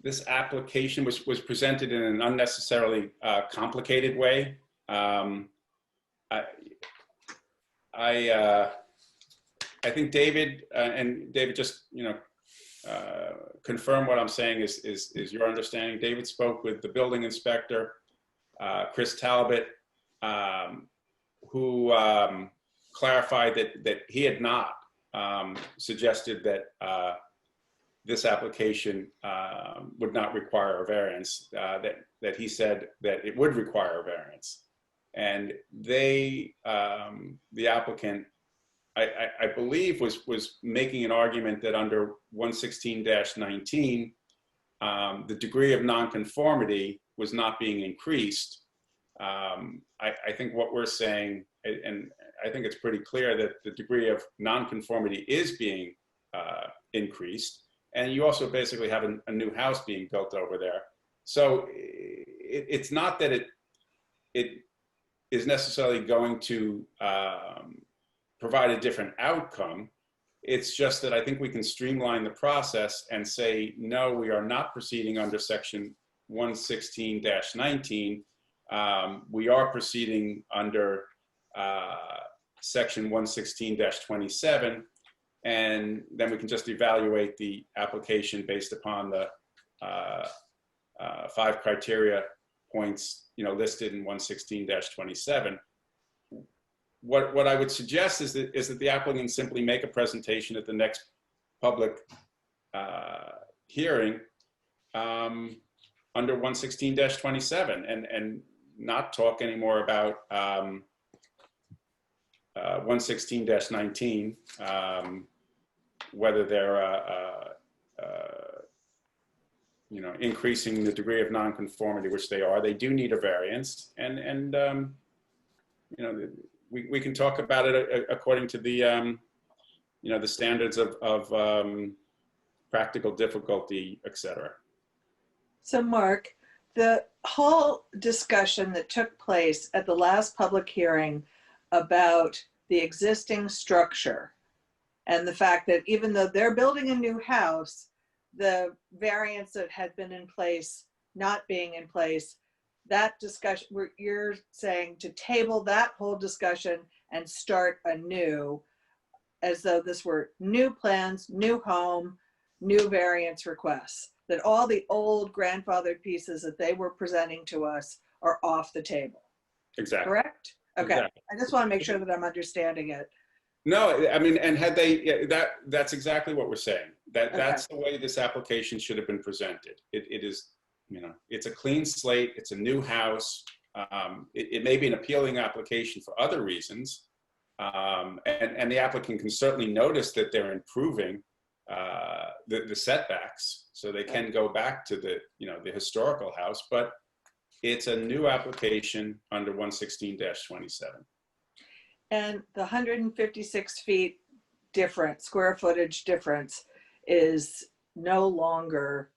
this application was presented in an unnecessarily complicated way. I think David and David, just confirm what I'm saying is your understanding. David spoke with the building inspector, Chris Talbot, who clarified that he had not suggested that this application would not require a variance, that he said that it would require a variance. And they, the applicant, I believe was making an argument that under 116-19, the degree of nonconformity was not being increased. I think what we're saying, and I think it's pretty clear that the degree of nonconformity is being increased. And you also basically have a new house being built over there. So it's not that it is necessarily going to provide a different outcome. It's just that I think we can streamline the process and say, no, we are not proceeding under section 116-19. We are proceeding under section 116-27. And then we can just evaluate the application based upon the 5 criteria points, listed in 116-27. What I would suggest is that the applicant simply make a presentation at the next public hearing under 116-27 and not talk anymore about 116-19, whether they're increasing the degree of nonconformity, which they are. They do need a variance, and we can talk about it according to the the standards of practical difficulty, etc. So Mark, the whole discussion that took place at the last public hearing about the existing structure and the fact that even though they're building a new house, the variance that had been in place not being in place, that discussion, you're saying to table that whole discussion and start anew, as though this were new plans, new home, new variance requests, that all the old grandfathered pieces that they were presenting to us are off the table. Exactly. Correct? Okay. Exactly. I just want to make sure that I'm understanding it. No, I mean, and had they, that's exactly what we're saying. That's the way this application should have been presented. It is, it's a clean slate. It's a new house. It may be an appealing application for other reasons. And the applicant can certainly notice that they're improving the setbacks, so they can go back to the historical house, but it's a new application under 116-27. And the 156 feet difference, square footage difference, is no longer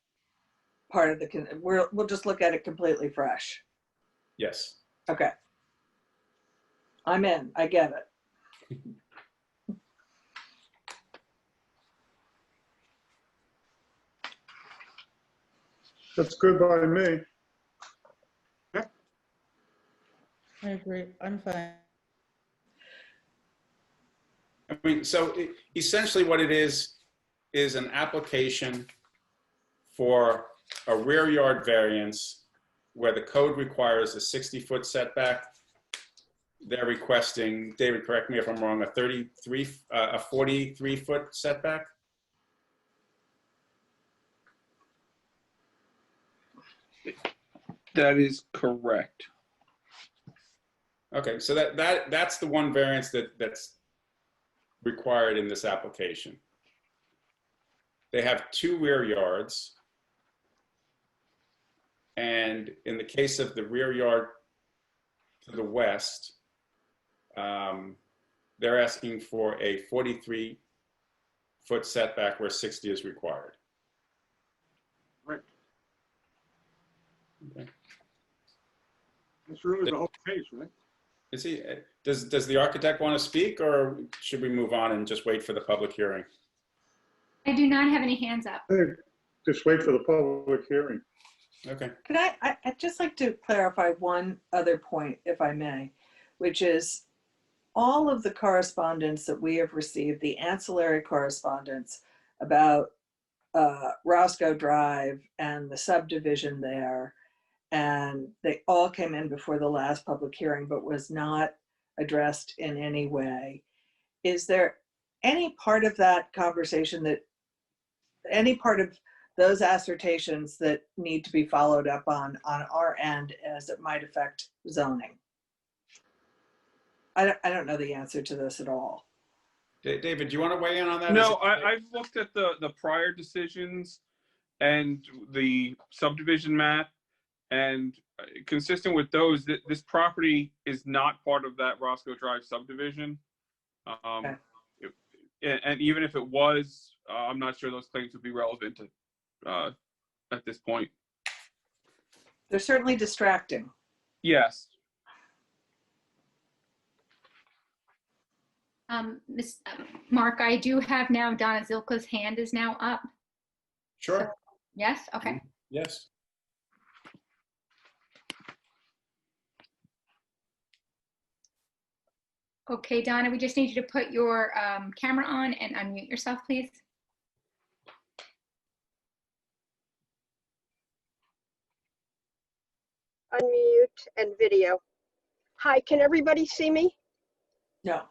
part of the, we'll just look at it completely fresh. Yes. Okay. I'm in, I get it. That's good by me. I agree. I'm fine. I mean, so essentially what it is an application for a rear yard variance where the code requires a 60-foot setback. They're requesting, David, correct me if I'm wrong, a 43-foot setback? That is correct. Okay, so that's the one variance that's required in this application. They have 2 rear yards. And in the case of the rear yard to the west, they're asking for a 43-foot setback where 60 is required. Right. Okay. That's really the whole case, right? Is he, does the architect want to speak, or should we move on and just wait for the public hearing? I do not have any hands up. Just wait for the public hearing. Okay. Can I'd just like to clarify one other point, if I may, which is all of the correspondence that we have received, the ancillary correspondence about Roscoe Drive and the subdivision there, and they all came in before the last public hearing, but was not addressed in any way. Is there any part of that conversation any part of those assertions that need to be followed up on our end as it might affect zoning? I don't know the answer to this at all. David, do you want to weigh in on that? No, I've looked at the prior decisions and the subdivision map, and consistent with those, this property is not part of that Roscoe Drive subdivision. Okay. And even if it was, I'm not sure those claims would be relevant at this point. They're certainly distracting. Yes. Mark, I do have now Donna Zilka's hand is now up. Sure. Yes, okay. Yes. Okay, Donna, we just need you to put your camera on and unmute yourself, please. Unmute and video. Hi, can everybody see me? No,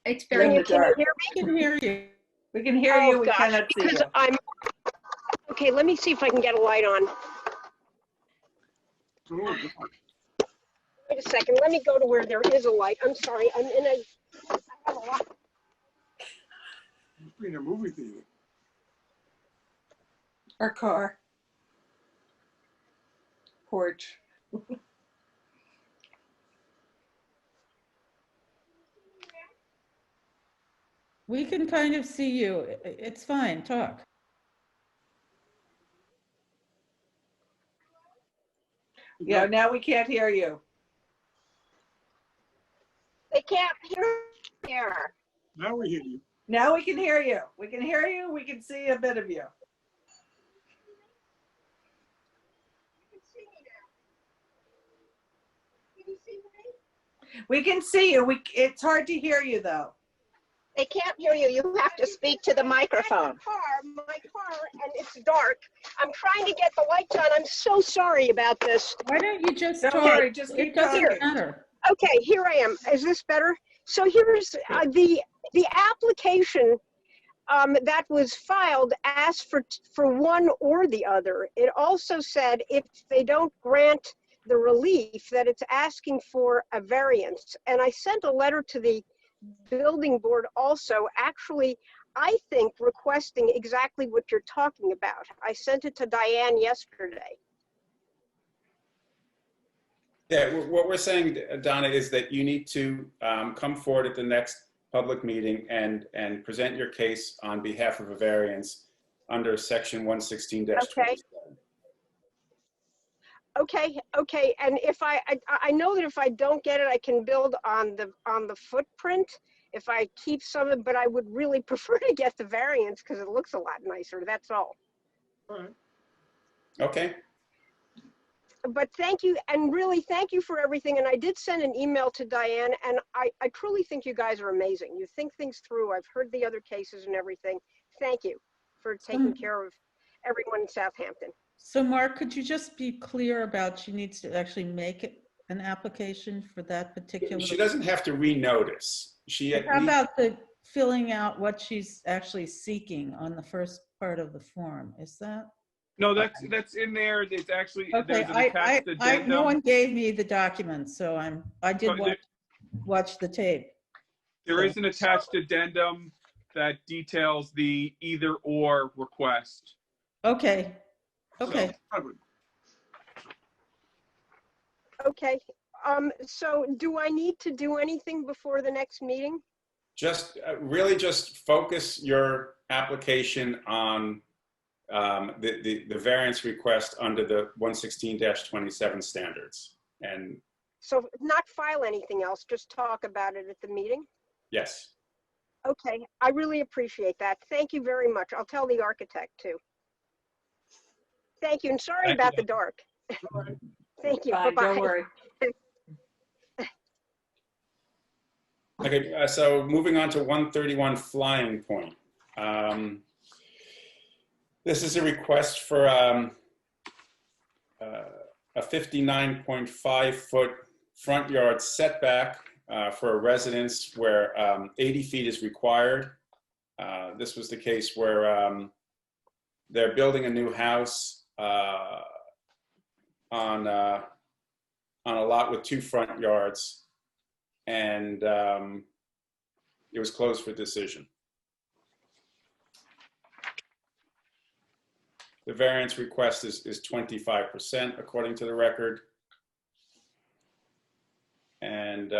It's you're in very, the Can you dark. hear I can hear you. We can hear Oh, you, we gosh, cannot see because you. okay, let me see if I can get a light on. Oh, God. Wait a second, let me go to where there is a light. I'm sorry, I have a lot. Must be in a movie theater. Our car. Porch. We can kind of see you. It's fine, talk. Yeah, now we can't hear you. They can't hear. Now we hear you. Now we can hear you. We can hear you. We can see a bit of you. We can see you. It's hard to hear you though. They can't hear you. You have to speak to the microphone. My car, and it's dark. I'm trying to get the lights on. I'm so sorry about this. Why don't you just Don't talk? worry, just keep It doesn't talking. matter. Okay, here I am. Is this better? So here's the application that was filed asked for one or the other. It also said if they don't grant the relief that it's asking for a variance. And I sent a letter to the building board also, actually, I think requesting exactly what you're talking about. I sent it to Diane yesterday. Yeah, what we're saying, Donna, is that you need to come forward at the next public meeting and present your case on behalf of a variance under section 116-27. Okay, and if I know that if I don't get it, I can build on the footprint if I keep some of it, but I would really prefer to get the variance because it looks a lot nicer, that's all. All right. Okay. But thank you, and really thank you for everything. And I did send an email to Diane, and I truly think you guys are amazing. You think things through. I've heard the other cases and everything. Thank you for taking care of everyone in Southampton. So Mark, could you just be clear about she needs to actually make an application for that particular? She doesn't have to renotice. How about the filling out what she's actually seeking on the first part of the form? Is that? No, that's in there. It's actually, Okay, there's an attached addendum. no one gave me the document, so I did But watch the tape. There is an attached addendum that details the either or request. Okay, okay. Okay, so do I need to do anything before the next meeting? Just really just focus your application on the variance request under the 116-27 standards. And So not file anything else, just talk about it at the meeting? yes. Okay, I really appreciate that. Thank you very much. I'll tell the architect too. Thank you, and sorry Thank about you. the dark. Thank you, Fine, bye-bye. don't worry. Okay, so moving on to 131 Flying Point. This is a request for a 59.5-foot front yard setback for a residence where 80 feet is required. This was the case where they're building a new house on a lot with 2 front yards, and it was closed for decision. The variance request is 25% according to the record. And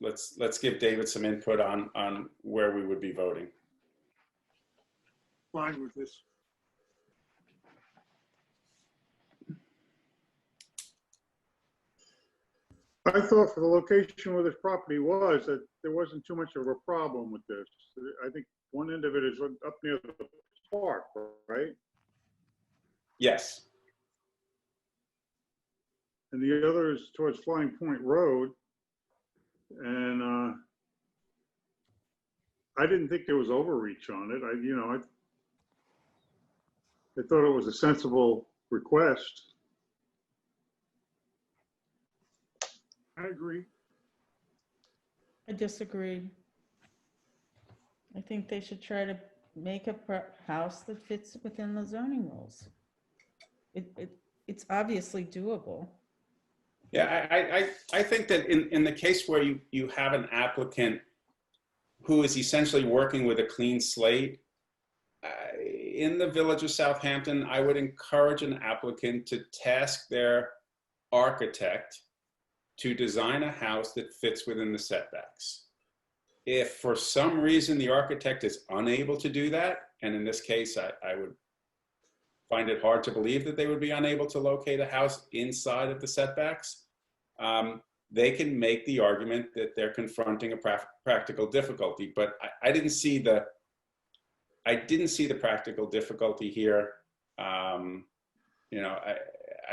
let's give David some input on where we would be voting. Fine with this. I thought for the location where this property was, that there wasn't too much of a problem with this. I think one end of it is up near the park, right? Yes. And the other is towards Flying Point Road, And I didn't think there was overreach on it. I thought it was a sensible request. I agree. I disagree. I think they should try to make a house that fits within the zoning rules. It's obviously doable. Yeah, I think that in the case where you have an applicant who is essentially working with a clean slate, in the Village of Southampton, I would encourage an applicant to task their architect to design a house that fits within the setbacks. If for some reason the architect is unable to do that, and in this case, I would find it hard to believe that they would be unable to locate a house inside of the setbacks, they can make the argument that they're confronting a practical difficulty. But I didn't see the practical difficulty here. I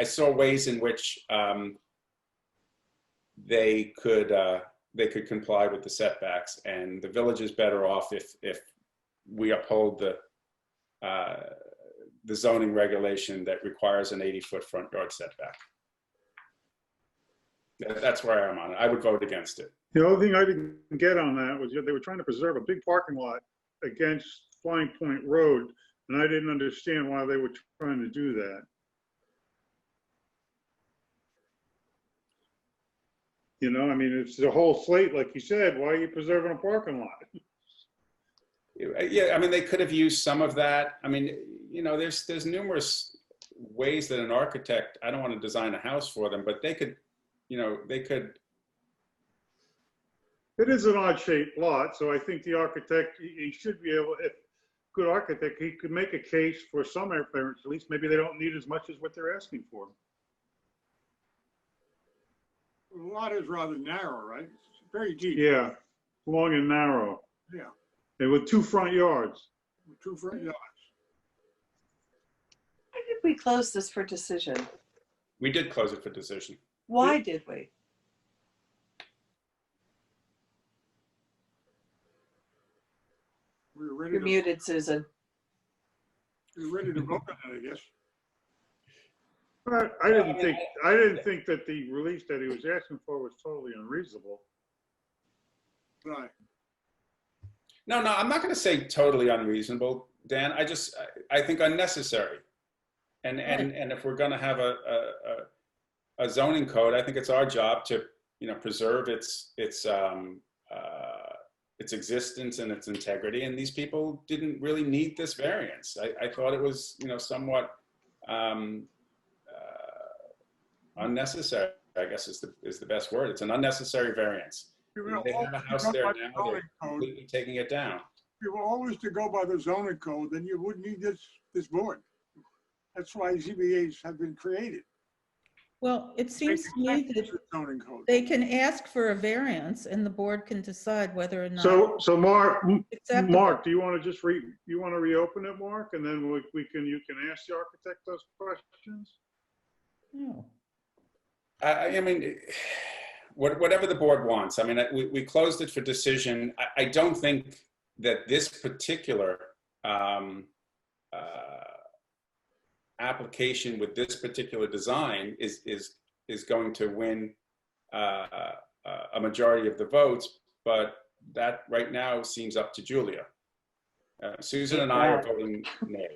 saw ways in which they could comply with the setbacks, and the village is better off if we uphold the zoning regulation that requires an 80-foot front yard setback. That's where I am on it. I would vote against it. The only thing I didn't get on that was they were trying to preserve a big parking lot against Flying Point Road, and I didn't understand why they were trying to do that. I mean, it's the whole slate, like you said. Why are you preserving a parking lot? Yeah, I mean, they could have used some of that. I mean, there's numerous ways that an architect, I don't want to design a house for them, but they could. It is an odd-shaped lot, so I think the architect, he should be able, if good architect, he could make a case for some air clearance. At least maybe they don't need as much as what they're asking for. The lot is rather narrow, right? It's very deep. Yeah, long and narrow. Yeah, And with 2 front yards. with 2 front yards. Why did we close this for decision? We did close it for decision. Why did we? We were ready You're to, muted, Susan. we were ready to vote on it, I guess. But I didn't think that the release that he was asking for was totally unreasonable. Right. No, I'm not going to say totally unreasonable, Dan. I think unnecessary. And if we're going to have a zoning code, I think it's our job to preserve its existence and its integrity. And these people didn't really need this variance. I thought it was somewhat unnecessary, I guess is the best word. It's an unnecessary variance. They have a house there now, they're completely taking it down. If you were always to go by the zoning code, then you wouldn't need this board. That's why ZBAs have been created. Well, it seems to me that Zoning code. they can ask for a variance and the board can decide whether or not. So Mark, acceptable. Mark, do you want to just reopen it, Mark, and then you can ask the architect those questions? No. I mean, whatever the board wants. I mean, we closed it for decision. I don't think that this particular application with this particular design is going to win a majority of the votes, but that right now seems up to Julia. Susan and I are voting no.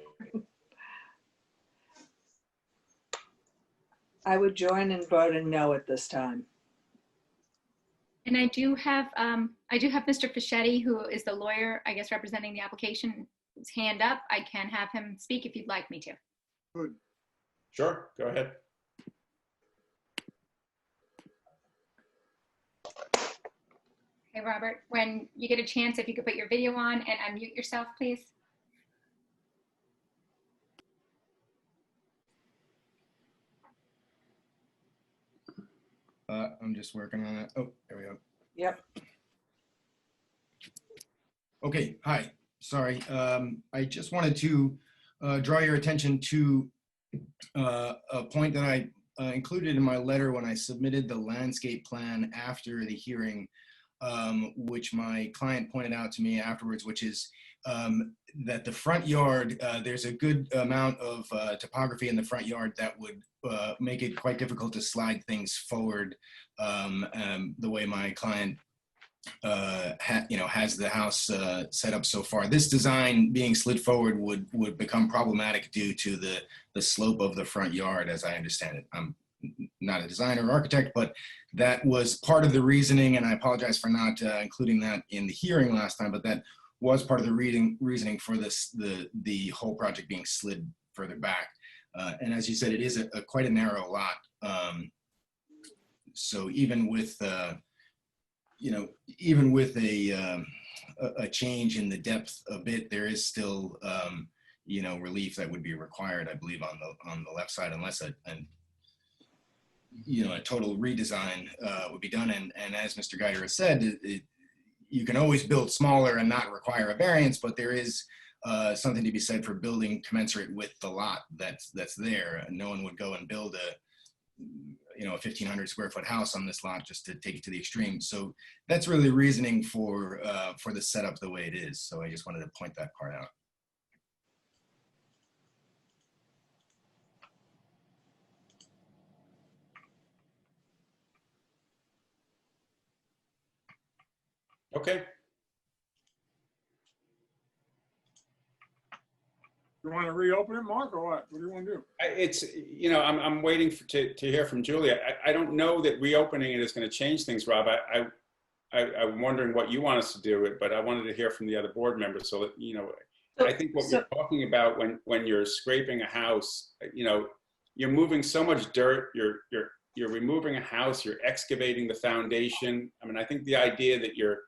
I would join in voting no at this time. And I do have Mr. Fischetti, who is the lawyer, I guess, representing the application, his hand up. I can have him speak if you'd like me to. Good. Sure, go ahead. Hey, Robert, when you get a chance, if you could put your video on and unmute yourself, please. I'm just working on it. Oh, there we go. Yep. Okay, hi, sorry. I just wanted to draw your attention to a point that I included in my letter when I submitted the landscape plan after the hearing. which my client pointed out to me afterwards, which is that the front yard, there's a good amount of topography in the front yard that would make it quite difficult to slide things forward the way my client has the house set up so far. This design being slid forward would become problematic due to the slope of the front yard, as I understand it. I'm not a designer or architect, but that was part of the reasoning, and I apologize for not including that in the hearing last time, but that was part of the reasoning for the whole project being slid further back. And as you said, it is quite a narrow lot. So even with a change in the depth a bit, there is still relief that would be required, I believe, on the left side, unless a total redesign would be done. And as Mr. Geider has said, you can always build smaller and not require a variance, but there is something to be said for building commensurate with the lot that's there. And no one would go and build a 1,500 square foot house on this lot just to take it to the extreme. So that's really the reasoning for the setup the way it is. So I just wanted to point that part out. Okay. You want to reopen it, Mark, or what? What do you want to do? It's, I'm waiting to hear from Julia. I don't know that reopening it is going to change things, Rob. I'm wondering what you want us to do, but I wanted to hear from the other board members. So, I think what you're talking about when you're scraping a house, you're moving so much dirt, you're removing a house, you're excavating the foundation. I mean, I think the idea that you're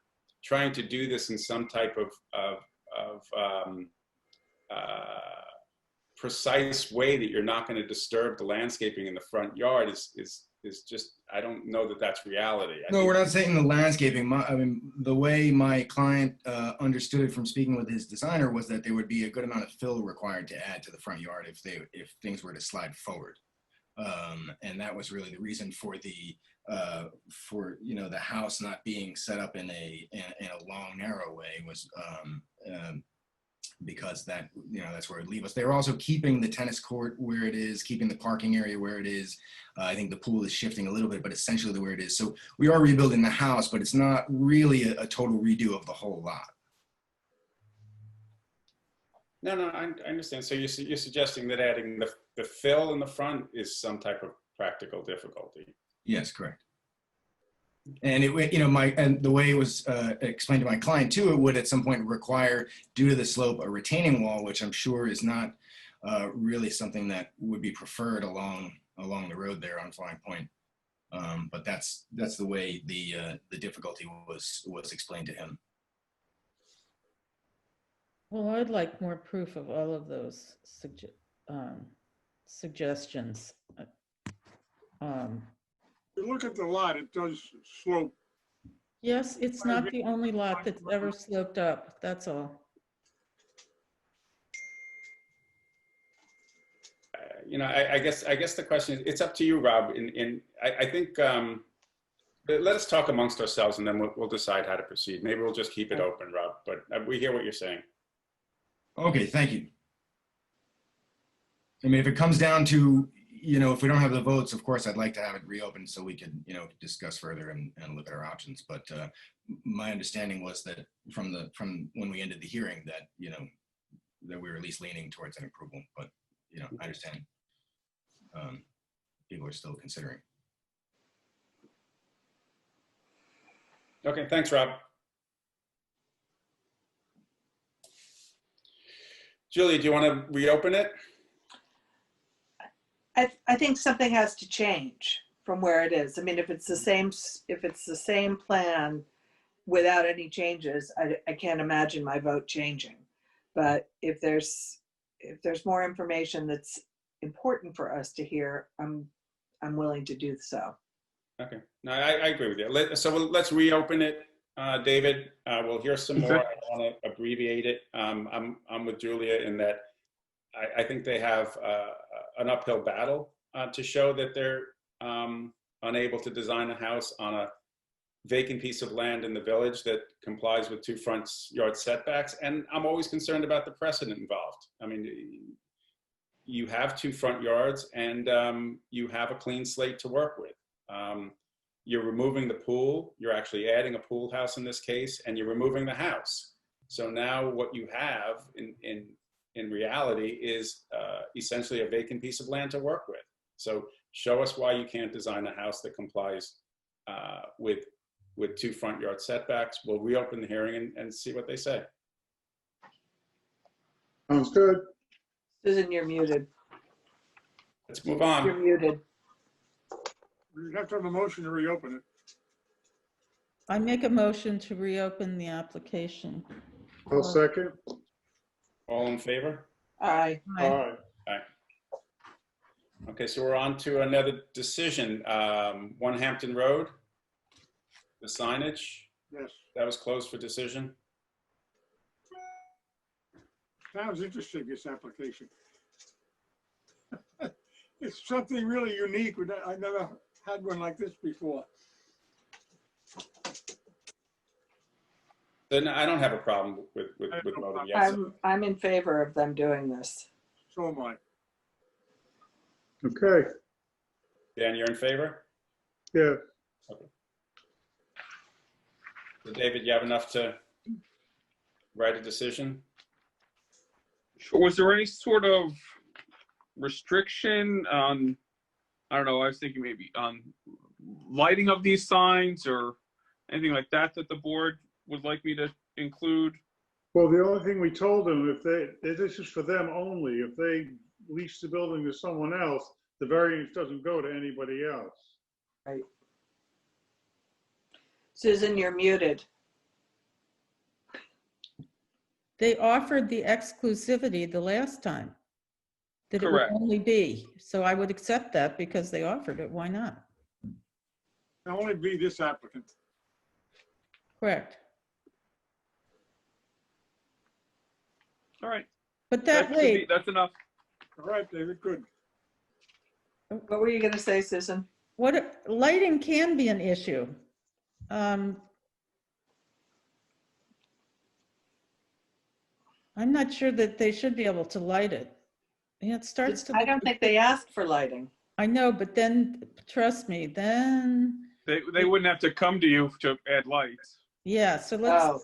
trying to do this in some type of precise way that you're not going to disturb the landscaping in the front yard is just, I don't know that that's reality. No, we're not saying the landscaping. The way my client understood it from speaking with his designer was that there would be a good amount of fill required to add to the front yard if things were to slide forward. And that was really the reason for the house not being set up in a long, narrow way was because that's where it would leave us. They're also keeping the tennis court where it is, keeping the parking area where it is. I think the pool is shifting a little bit, but essentially where it is. So we are rebuilding the house, but it's not really a total redo of the whole lot. No, I understand. So you're suggesting that adding the fill in the front is some type of practical difficulty? Yes, correct. And the way it was explained to my client too, it would at some point require, due to the slope, a retaining wall, which I'm sure is not really something that would be preferred along the road there on Flying Point. But that's the way the difficulty was explained to him. Well, I'd like more proof of all of those suggestions. You look at the lot, it does slope. Yes, it's not the only lot that's ever sloped up, that's all. I guess the question is, it's up to you, Rob. I think let us talk amongst ourselves, and then we'll decide how to proceed. Maybe we'll just keep it open, Rob. But we hear what you're saying. Okay, thank you. I mean, if it comes down to, if we don't have the votes, of course, I'd like to have it reopened so we could, discuss further and look at our options. But my understanding was that from when we ended the hearing that, that we were at least leaning towards an approval. But, I understand people are still considering. Okay, thanks, Rob. Julie, do you want to reopen it? I think something has to change from where it is. I mean, if it's the same plan without any changes, I can't imagine my vote changing. But if there's more information that's important for us to hear, I'm willing to do so. Okay, no, I agree with you. So let's reopen it, David. We'll hear some more. I don't want to abbreviate it. I'm with Julia in that I think they have an uphill battle to show that they're unable to design a house on vacant piece of land in the village that complies with 2 front yard setbacks. And I'm always concerned about the precedent involved. I mean, you have 2 front yards and you have a clean slate to work with. You're removing the pool, you're actually adding a pool house in this case, and you're removing the house. So now what you have in reality is essentially a vacant piece of land to work with. So show us why you can't design a house that complies with 2 front yard setbacks. We'll reopen the hearing and see what they say. Sounds good. Susan, you're muted. Let's move on. You're muted. We have to have a motion to reopen it. I make a motion to reopen the application. I'll second. All in favor? Aye. Aye. Aye. Okay, so we're on to another decision. 1 Hampton Road, the signage, Yes. that was closed for decision. Sounds interesting, this application. It's something really unique. I never had one like this before. Then I don't have a problem with I have no voting problem. yes. I'm in favor of them doing this. So am I. Okay, Dan, you're in favor? yeah. So David, you have enough to write a decision? Sure. Was there any sort of restriction on, I don't know, I was thinking maybe on lighting of these signs or anything like that that the board would like me to include? Well, the only thing we told them, this is for them only. If they lease the building to someone else, the variance doesn't go to anybody else. Right. Susan, you're muted. They offered the exclusivity the last time. That it would Correct. only be. So I would accept that because they offered it. Why not? It'll only be this applicant. Correct. All right. But That that should be- way, that's enough. All right, David, good. What were you going to say, Susan? lighting can be an issue. I'm not sure that they should be able to light it. Yeah, it starts to. I look- don't think they asked for lighting. I know, but then, trust me, then, They wouldn't have to come to you to add lights. yeah, so Oh,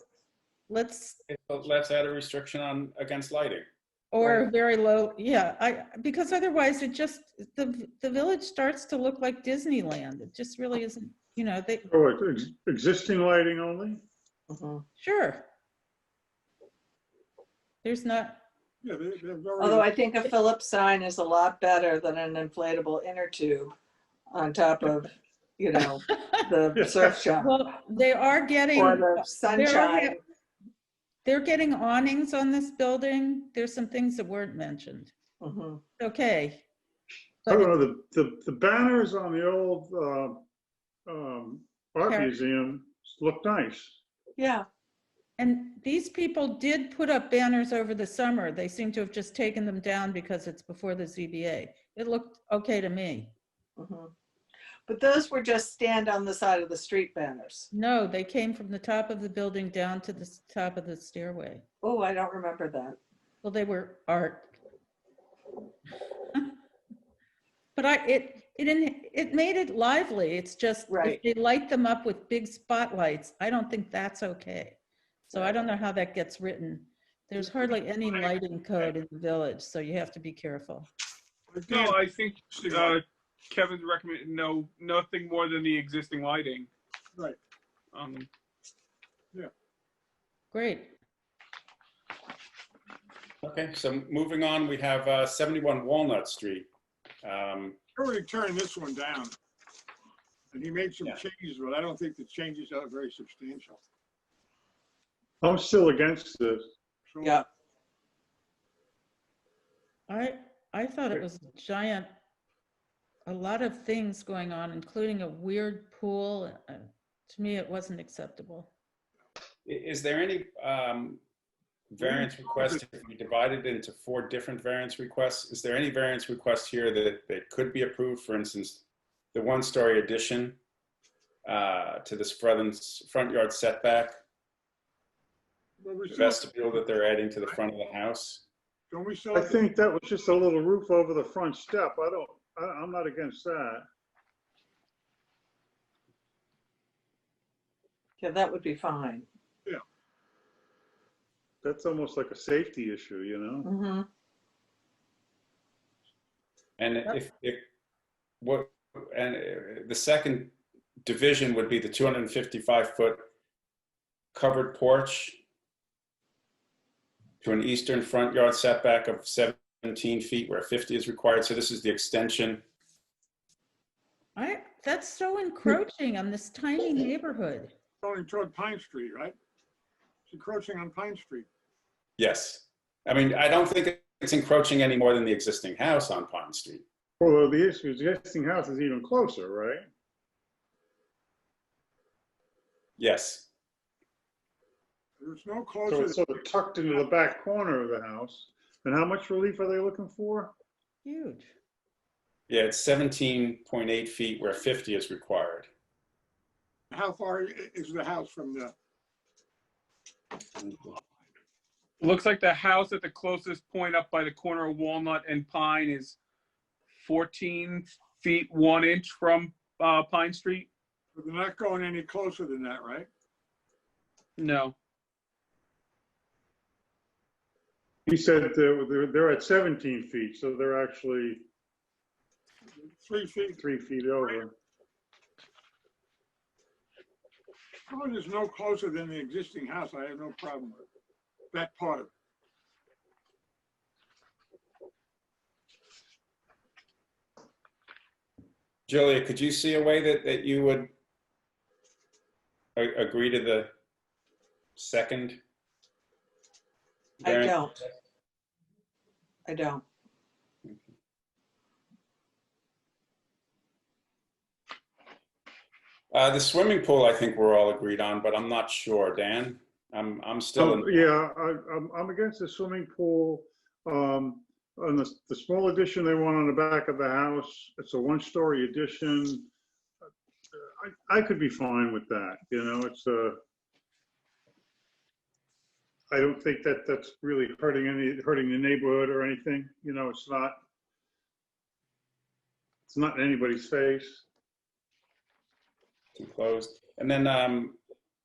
let's, Let's add a restriction on against lighting. or Right. very low, yeah, because otherwise it just, the village starts to look like Disneyland. It just really isn't, they, Oh, it's existing lighting only? mhm. sure. There's not, Yeah, they're very. Although I think a Phillips sign is a lot better than an inflatable inner tube on top of, the surf shop well, they are getting. or the sunshine. They're getting awnings on this building. There's some things that weren't mentioned. Mhm. Okay. I But don't know, the banners on the old art Here. museum look nice. Yeah, And these people did put up banners over the summer. They seem to have just taken them down because it's before the ZBA. It looked okay to me. mhm. But those were just stand on the side of the street banners. No, they came from the top of the building down to the top of the stairway. Oh, I don't remember that. Well, they were art. But it made it lively. It's just, Right. if they light them up with big spotlights, I don't think that's okay. So I don't know how that gets written. There's hardly any lighting code in the village, so you have to be careful. No, I think Kevin's recommend nothing more than the existing lighting. Right. Great. Okay, so moving on, we have 71 Walnut Street. Already turned this one down. And he made some Yeah. changes, but I don't think the changes are very substantial. I'm still against this. So Yeah. I thought it was a lot of things going on, including a weird pool. To me, it wasn't acceptable. Is there any variance request, if we divide it into 4 different variance requests, is there any variance request here that could be approved? For instance, the 1-story addition to this front yard setback, Well, we the still- vestibule that they're adding to the front of the house. Don't we still? I think that was just a little roof over the front step. I'm not against that. Yeah, that would be fine. That's almost like a safety issue, you know? Mhm. And the second division would be the 255-foot covered porch to an eastern front yard setback of 17 feet where 50 is required. So this is the extension. That's so encroaching on this tiny neighborhood. Going toward Pine Street, right? It's encroaching on Pine Street. Yes. I mean, I don't think it's encroaching any more than the existing house on Pine Street. Well, the issue is the existing house is even closer, right? Yes. There's no So closer. it's sort of tucked into the back corner of the house. And how much relief are they looking for? Huge. Yeah, it's 17.8 feet where 50 is required. How far is the house from the? It looks like the house at the closest point up by the corner of Walnut and Pine is 14 feet 1 inch from Pine Street. They're not going any closer than that, right? No. He said they're at 17 feet, so they're actually 3 feet. 3 feet over. As long as it's no closer than the existing house, I have no problem with that part of it. Julia, could you see a way that you would agree to the second? I variance? don't. I don't. The swimming pool, I think we're all agreed on, but I'm not sure. Dan, I'm still in. Yeah, I'm against the swimming pool. On the small addition they want on the back of the house, it's a 1-story addition. I could be fine with that, you know, I don't think that's really hurting the neighborhood or anything, you know, it's not in anybody's face. Too closed. And then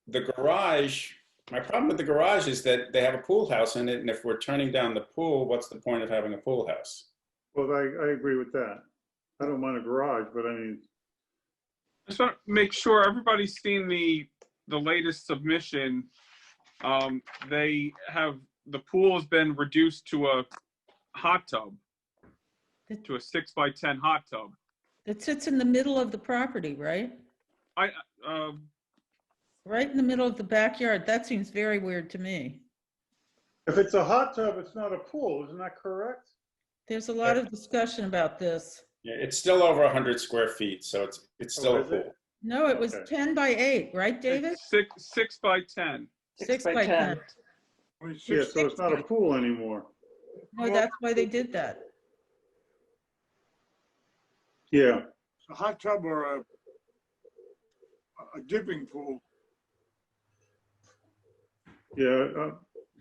the garage, my problem with the garage is that they have a pool house in it, and if we're turning down the pool, what's the point of having a pool house? Well, I agree with that. I don't mind a garage, but I mean, I just want to make sure everybody's seen the latest submission. They have, the pool has been reduced to a hot tub, to a 6x10 hot tub. It sits in the middle of the property, right? Right in the middle of the backyard. That seems very weird to me. if it's a hot tub, it's not a pool, isn't that correct? There's a lot of discussion about this. Yeah, it's still over 100 square feet, so it's still a is it? pool. No, it was Okay. 10 by 8, right, David? It's 6x10. 6 by 10. Yeah, so it's not a pool anymore. No, that's why they did that. Yeah, A hot tub or a dipping pool. yeah,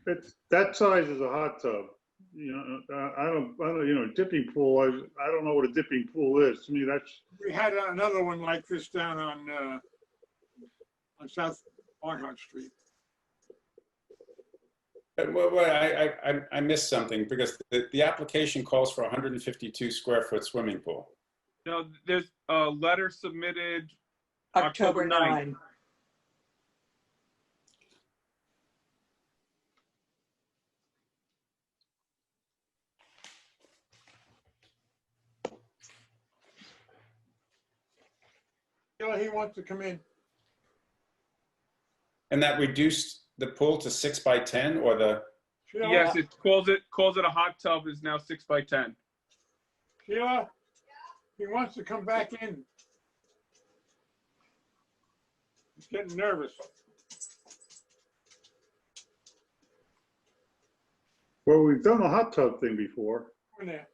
it's, that size is a hot tub. You know, I don't, you know, dipping pool, I don't know what a dipping pool is. To me, that's, We had another one like this down on South Barnhart Street. I missed something because the application calls for a 152 square foot swimming pool. No, there's a letter submitted October 9. Yeah, he wants to come in. And that reduced the pool to 6 by 10 or the, Sheila, Yes, it calls it a hot tub, is now 6x10. Sheila, he wants to come back in. He's getting nervous. well, we've done a hot tub thing before. Go in there.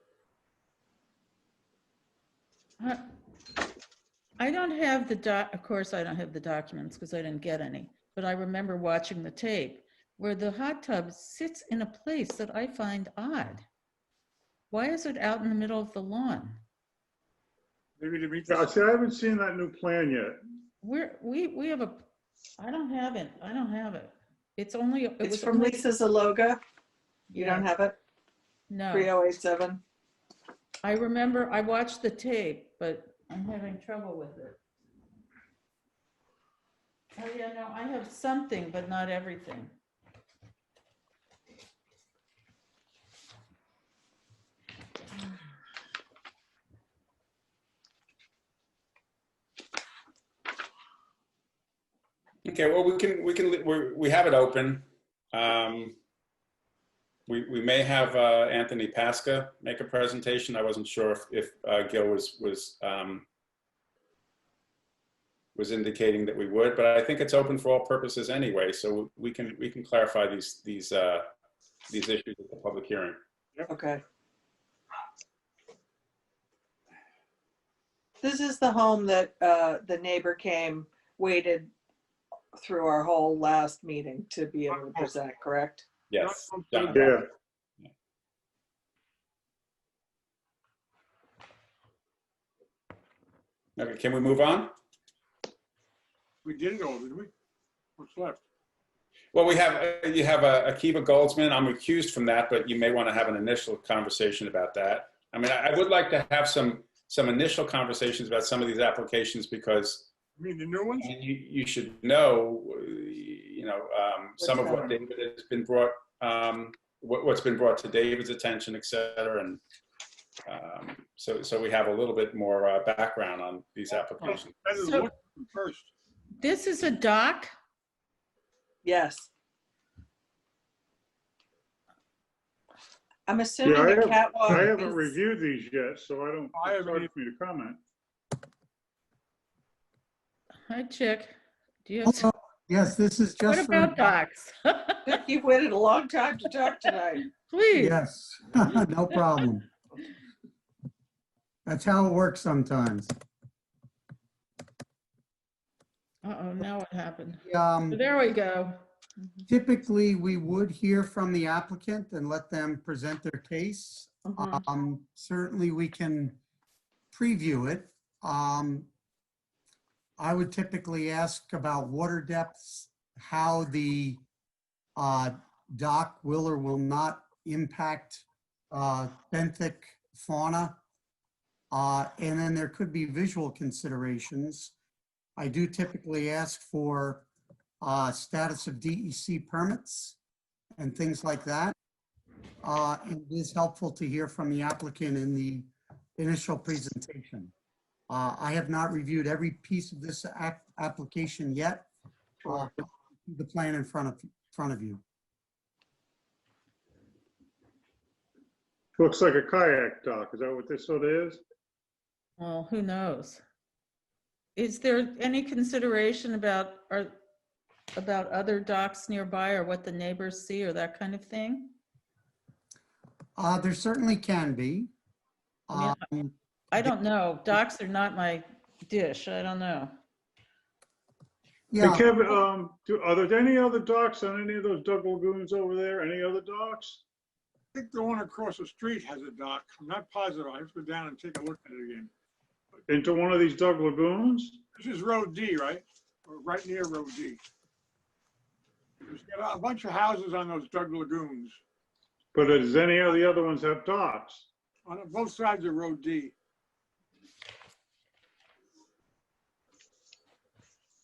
I don't have of course, I don't have the documents because I didn't get any, but I remember watching the tape where the hot tub sits in a place that I find odd. Why is it out in the middle of the lawn? Maybe to meet Yeah, the, see, I haven't seen that new plan yet. We have I don't have it. I don't have it. It's only, it It's was from only, Lisa Zaloga. You don't yeah, have it? no. 3087. I remember I watched the tape, but I'm having trouble with it. Oh, yeah, no, I have something, but not everything. Okay, well, we have it open. We may have Anthony Pasca make a presentation. I wasn't sure if Gil was indicating that we would, but I think it's open for all purposes anyway. So we can clarify these issues at the public hearing. Okay. This is the home that the neighbor came, waited through our whole last meeting to be able to present, correct? Yes. Yeah. Yeah. Okay, can we move on? we did it all, didn't we? What's left? Well, you have Akiva Goldsman. I'm recused from that, but you may want to have an initial conversation about that. I mean, I would like to have some initial conversations about some of these applications because You mean the new ones? I mean, you should know, some of what David has been brought, what's been brought to David's attention, et cetera. And so we have a little bit more background on these applications. Better So- look at them first. This is a dock? Yes. I'm assuming Yeah, the catwalk. I haven't is- reviewed these yet, so I don't, I it's haven't hard either. for me to comment. Hi, Chick. Do you have, Also, yes, this is what just for, about docks? You've waited a long time to talk tonight. Please. yes, no problem. That's how it works sometimes. Uh-oh, now what happened? Um, There we go. Typically, we would hear from the applicant and let them present their case. Mhm. Certainly, we can preview it. I would typically ask about water depths, how the dock will or will not impact benthic fauna. And then there could be visual considerations. I do typically ask for status of DEC permits and things like that. It is helpful to hear from the applicant in the initial presentation. I have not reviewed every piece of this application yet. The plan in front of you. Looks like a kayak dock. Is that what this sort of is? Well, who knows? Is there any consideration about other docks nearby or what the neighbors see or that kind of thing? There certainly can be. I I don't know. Docks are not my dish. I don't know. Hey, Yeah, Kevin, are there any other docks on any of those Doug Lagoons over there? Any other docks? I think the one across the street has a dock. I'm not positive. I have to go down and take a look at it again. Into one of these Doug Lagoons? This is Road D, right? Or right near Road D. There's got a bunch of houses on those Doug Lagoons, But does any of the other ones have docks? on both sides of Road D.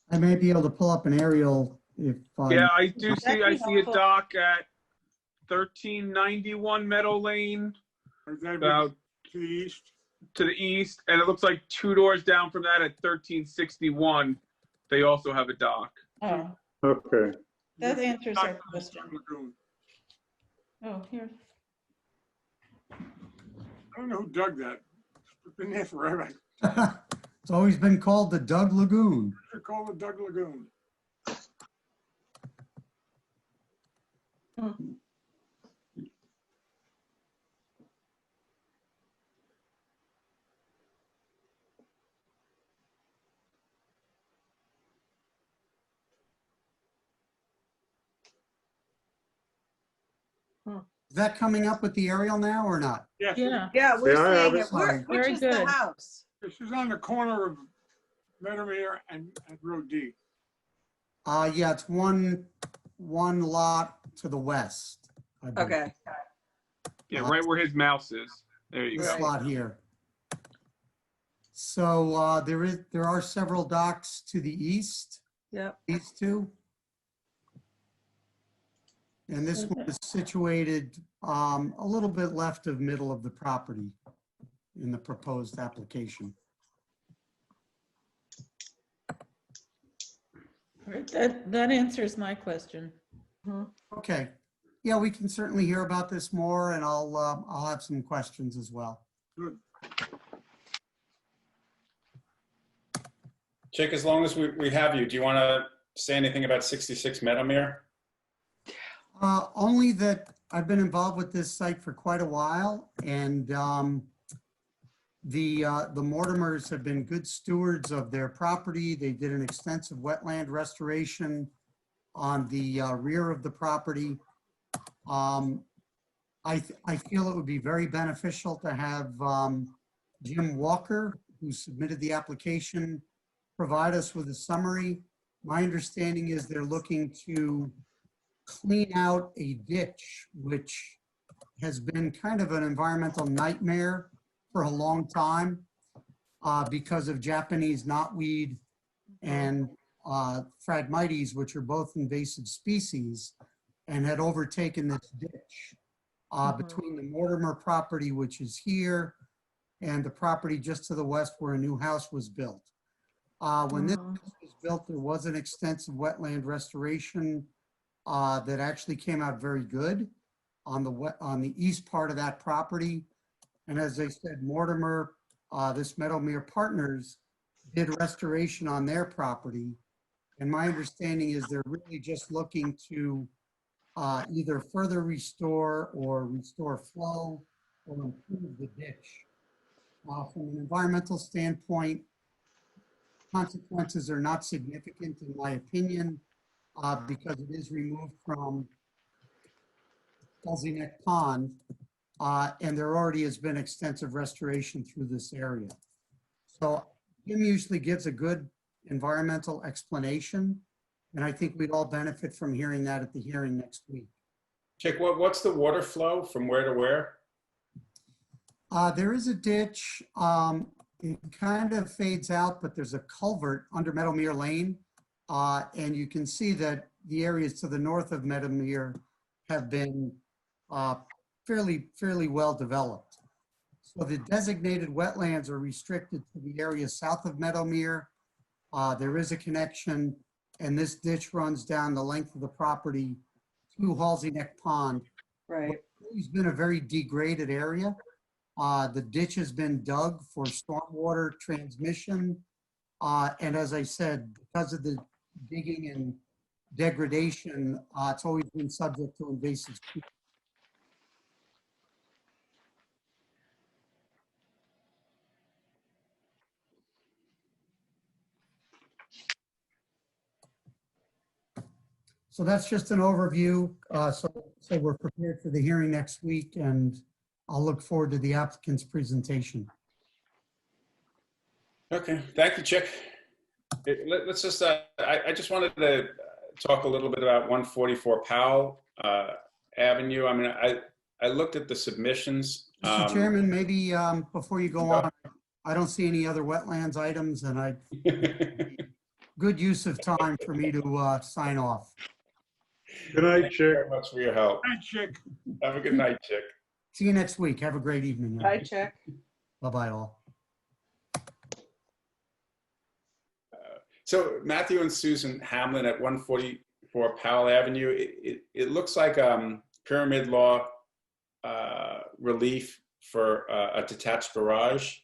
I may be able to pull up an aerial if. Yeah, I do That'd I be see a helpful. dock at 1391 Meadow Lane, Or that about to the east. to the east, and it looks like 2 doors down from that at 1361. They also have a dock. Oh, Okay. that answers our Dock on the question. Doug Lagoon. Oh, here. I don't know who dug that. It's been there forever. It's always been called the Doug Lagoon. They're called the Doug Lagoon. Is that coming up with the aerial now or not? Yes, Yeah, Yeah, we're Yeah, I have seeing it. it. Where, which Very is the good. house? this is on the corner of Meadowmere and Road D. Yeah, it's one lot to the west. I believe. Okay. Yeah, right where his mouse is. There you This go. lot here. So there are several docks to the east, Yep. these two. And this one is situated a little bit left of middle of the property in the proposed application. right, that answers my question. Okay. Yeah, we can certainly hear about this more, and I'll have some questions as well. Good. Chick, as long as we have you, do you want to say anything about 66 Meadowmere? Only that I've been involved with this site for quite a while, and the Mortimers have been good stewards of their property. They did an extensive wetland restoration on the rear of the property. I feel it would be very beneficial to have Jim Walker, who submitted the application, provide us with a summary. My understanding is they're looking to clean out a ditch, which has been kind of an environmental nightmare for a long time because of Japanese knotweed and Phragmites, which are both invasive species, and had overtaken this ditch between the Mortimer property, which is here, and the property just to the west where a new house was built. When this house was built, there was an extensive wetland restoration that actually came out very good on the east part of that property. And as I said, Mortimer, this Meadowmere Partners, did restoration on their property. And my understanding is they're really just looking to either further restore or restore flow or improve the ditch. From an environmental standpoint, consequences are not significant in my opinion because it is removed from Fuzzy Neck Pond and there already has been extensive restoration through this area. So Jim usually gives a good environmental explanation, and I think we'd all benefit from hearing that at the hearing next week. Chick, what's the water flow from where to where? There is a ditch. It kind of fades out, but there's a culvert under Meadowmere Lane. And you can see that the areas to the north of Meadowmere have been fairly well developed. So the designated wetlands are restricted to the area south of Meadowmere. There is a connection, and this ditch runs down the length of the property to Halsey Neck Pond. Right. It's been a very degraded area. The ditch has been dug for stormwater transmission. And as I said, because of the digging and degradation, it's always been subject to invasive species. So that's just an overview. So we're prepared for the hearing next week, and I'll look forward to the applicant's presentation. Okay, thank you, Chick. Let's just, I just wanted to talk a little bit about 144 Powell Avenue. I mean, I looked at the submissions. Mr. Chairman, maybe before you go on, I don't see any other wetlands items, and good use of time for me to sign off. Good night, Thank you Chick. very much for your help. Hi, Chick. Have a good night, Chick. See you next week. Have a great evening. Hi, Chick. Bye-bye all. So Matthew and Susan Hamlin at 144 Powell Avenue, it looks like pyramid law relief for a detached garage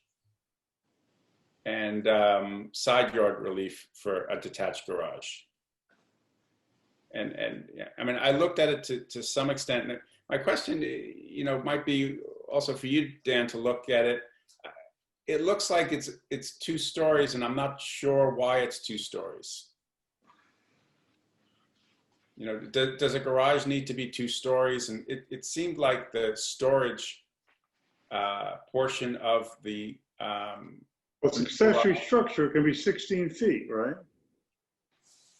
and side yard relief for a detached garage. And yeah, I mean, I looked at it to some extent. And my question, might be also for you, Dan, to look at it. It looks like it's 2 stories, and I'm not sure why it's 2 stories. You know, does a garage need to be 2 stories? And it seemed like the storage portion of the Well, it's an accessory structure, it can be 16 feet, right?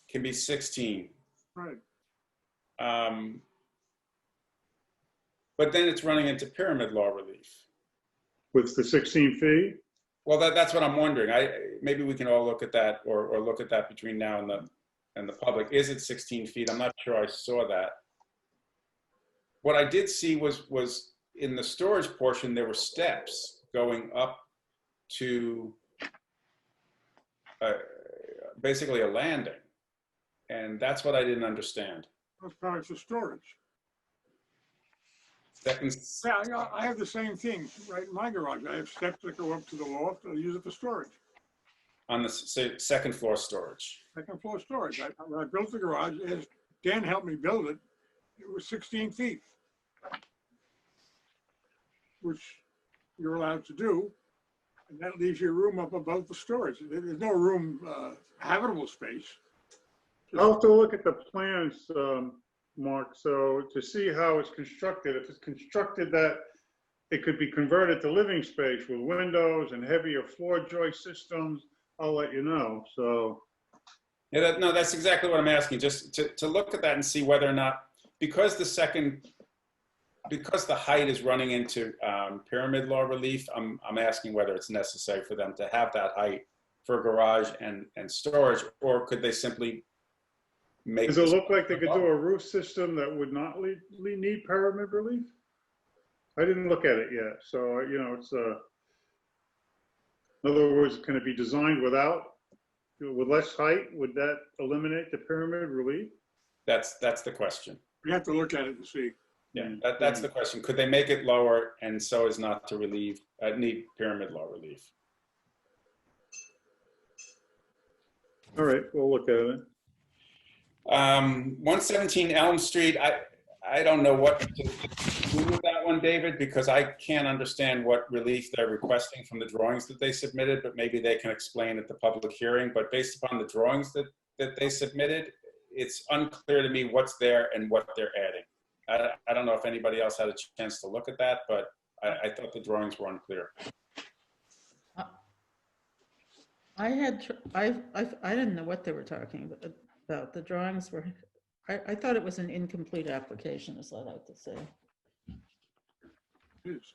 can be 16. Right. But then it's running into pyramid law relief. With the 16 feet? Well, that's what I'm wondering. Maybe we can all look at that, or look at that between now and the public. Is it 16 feet? I'm not sure I saw that. What I did see was in the storage portion, there were steps going up to basically a landing. And that's what I didn't understand. That's probably for storage. Second, Yeah, I have the same thing right in my garage. I have steps that go up to the loft. I use it for storage. on the second floor storage. Second floor storage. When I built the garage, as Dan helped me build it, it was 16 feet, which you're allowed to do. And that leaves you room up above the storage. There's no room, habitable space. I'll have to look at the plans, Mark, so to see how it's constructed. If it's constructed that it could be converted to living space with windows and heavier floor joist systems, I'll let you know, so. Yeah, no, that's exactly what I'm asking, just to look at that and see whether or not, because the height is running into pyramid law relief, I'm asking whether it's necessary for them to have that height for a garage and storage, or could they simply make— Does it look like they could do a roof system that would not need pyramid relief? I didn't look at it yet, so, you know, it's in other words, can it be designed with less height? Would that eliminate the pyramid relief? That's the question. We have to look at it and see. Yeah, that's the question. Could they make it lower and so as not to need pyramid law relief? All right, we'll look at it. 117 Elm Street, I don't know what to do with that one, David, because I can't understand what relief they're requesting from the drawings that they submitted, but maybe they can explain at the public hearing. But based upon the drawings that they submitted, it's unclear to me what's there and what they're adding. I don't know if anybody else had a chance to look at that, but I thought the drawings were unclear. I didn't know what they were talking about. The drawings were, I thought it was an incomplete application, is what I like to say. It is.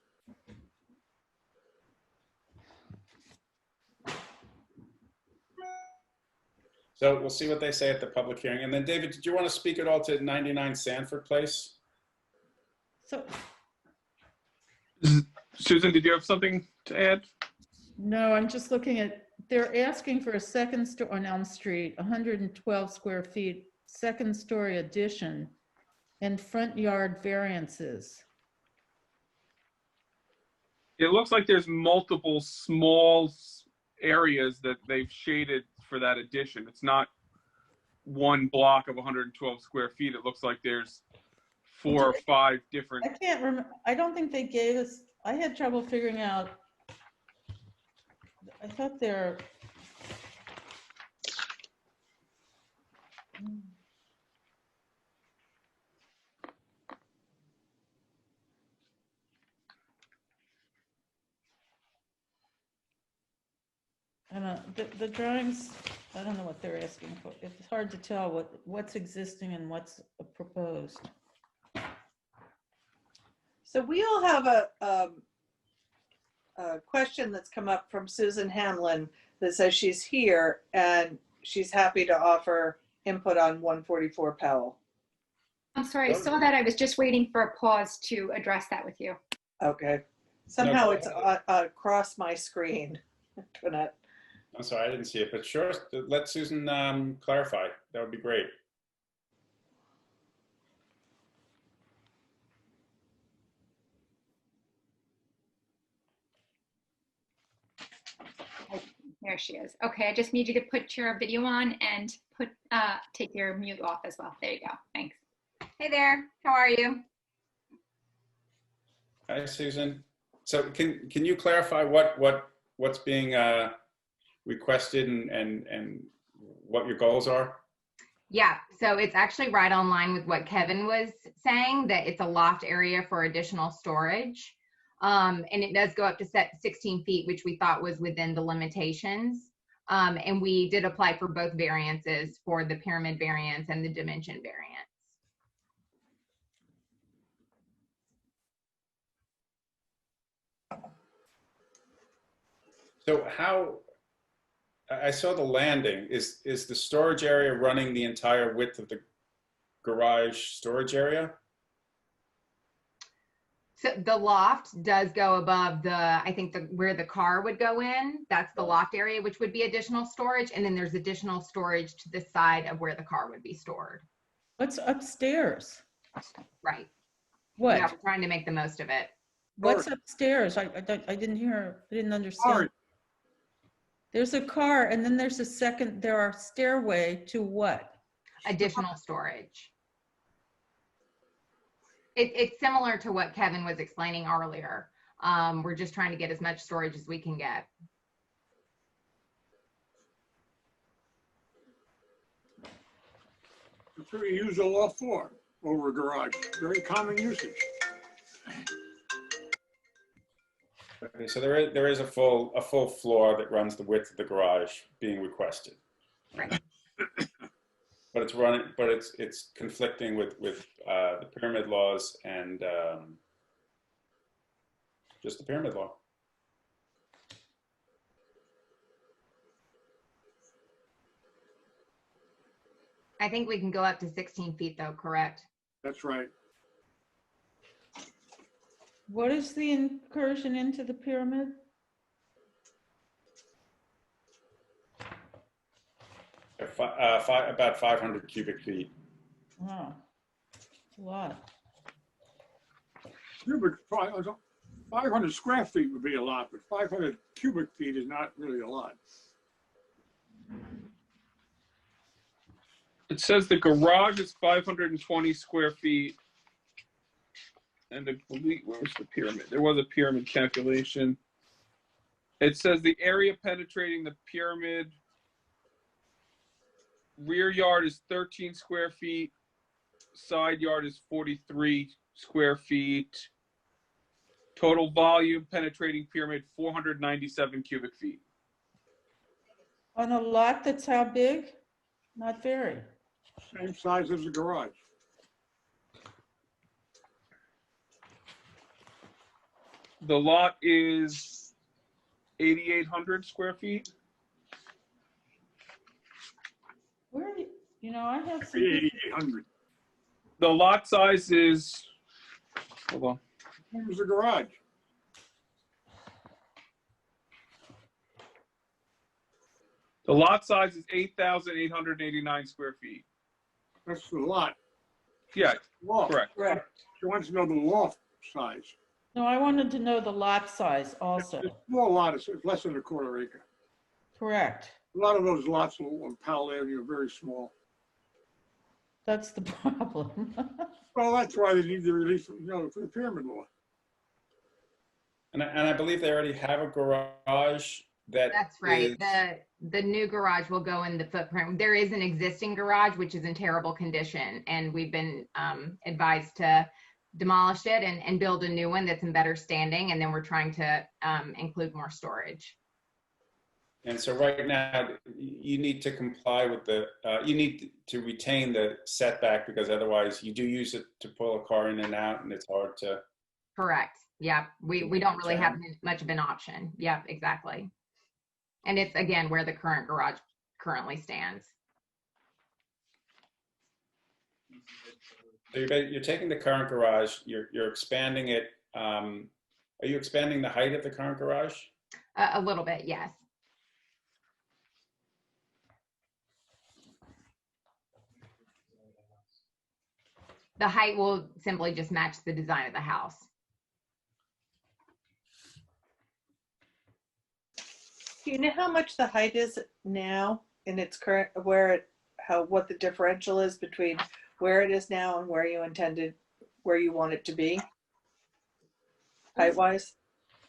So we'll see what they say at the public hearing. And then David, did you want to speak at all to 99 Sanford Place? So, Susan, did you have something to add? no, I'm just looking at, they're asking for a second story on Elm Street, 112 square feet, second story addition and front yard variances. It looks like there's multiple small areas that they've shaded for that addition. It's not one block of 112 square feet. It looks like there's 4 or 5 different. I can't remember, I don't think they gave us, I had trouble figuring out. I thought they're. I don't know, the drawings, I don't know what they're asking for. It's hard to tell what's existing and what's proposed. So we all have a question that's come up from Susan Hamlin that says she's here and she's happy to offer input on 144 Powell. I'm sorry, I saw that. I was just waiting for a pause to address that with you. Okay. Somehow it's across my screen. I'm sorry, I didn't see it, but sure, let Susan clarify. That would be great. There she is. Okay, I just need you to put your video on and take your mute off as well. There you go. Thanks. Hey there. How are you? Hi, Susan. So can you clarify what's being requested and what your goals are? Yeah, so it's actually right on line with what Kevin was saying, that it's a loft area for additional storage. And it does go up to 16 feet, which we thought was within the limitations. And we did apply for both variances, for the pyramid variance and the dimension variance. So I saw the landing. Is the storage area running the entire width of the garage storage area? So the loft does go above I think where the car would go in. That's the loft area, which would be additional storage. And then there's additional storage to the side of where the car would be stored. What's upstairs? Right. What? Yeah, we're trying to make the most of it. What's upstairs? I didn't hear, I didn't understand. Sorry. There's a car and then there's a second, there are stairway to what? Additional storage. It's similar to what Kevin was explaining earlier. We're just trying to get as much storage as we can get. That's what you use a loft for, over a garage. Very common usage. Okay, so there is a full floor that runs the width of the garage being requested. Right. But it's running, but it's conflicting with the pyramid laws and just the pyramid law. I think we can go up to 16 feet though, correct? That's right. What is the incursion into the pyramid? About 500 cubic feet. Oh, it's a lot. Cubic, 500 square feet would be a lot, but 500 cubic feet is not really a lot. It says the garage is 520 square feet. And I believe, where's the pyramid? There was a pyramid calculation. It says the area penetrating the pyramid rear yard is 13 square feet. Side yard is 43 square feet. Total volume penetrating pyramid 497 cubic feet. On a lot that's how big? Not very. Same size as the garage. The lot is 8,800 square feet. Where, I have some. 8,800. The lot size is, hold on. What was the garage? The lot size is 8,889 square feet. That's the lot. Yeah, Loft. correct. Right. She wants to know the loft size. No, I wanted to know the lot size also. It's a small lot, it's less than a quarter acre. Correct. A lot of those lots on Powell Avenue are very small. That's the problem. Well, that's why they need the relief, for the pyramid law. And I believe they already have a garage That's right. is- The new garage will go in the footprint. There is an existing garage, which is in terrible condition, and we've been advised to demolish it and build a new one that's in better standing. And then we're trying to include more storage. And so right now, you need to comply with you need to retain the setback because otherwise you do use it to pull a car in and out and it's hard to. Correct. Yeah, we don't really have much of an option. Yeah, exactly. And it's, again, where the current garage currently stands. So you're taking the current garage, you're expanding it. Are you expanding the height of the current garage? A little bit, yes. The height will simply just match the design of the house. Do you know how much the height is now in its current, what the differential is between where it is now and where you want it to be? Height wise?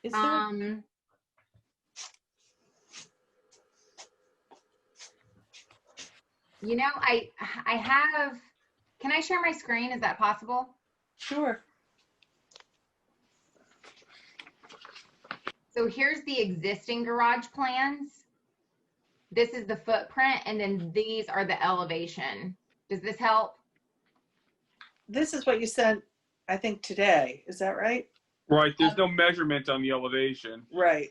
Is there, You know, I have, can I share my screen? Is that possible? Sure. So here's the existing garage plans. This is the footprint, and then these are the elevation. Does this help? This is what you sent, I think, today. Is that right? Right, there's no measurement on the elevation. Right.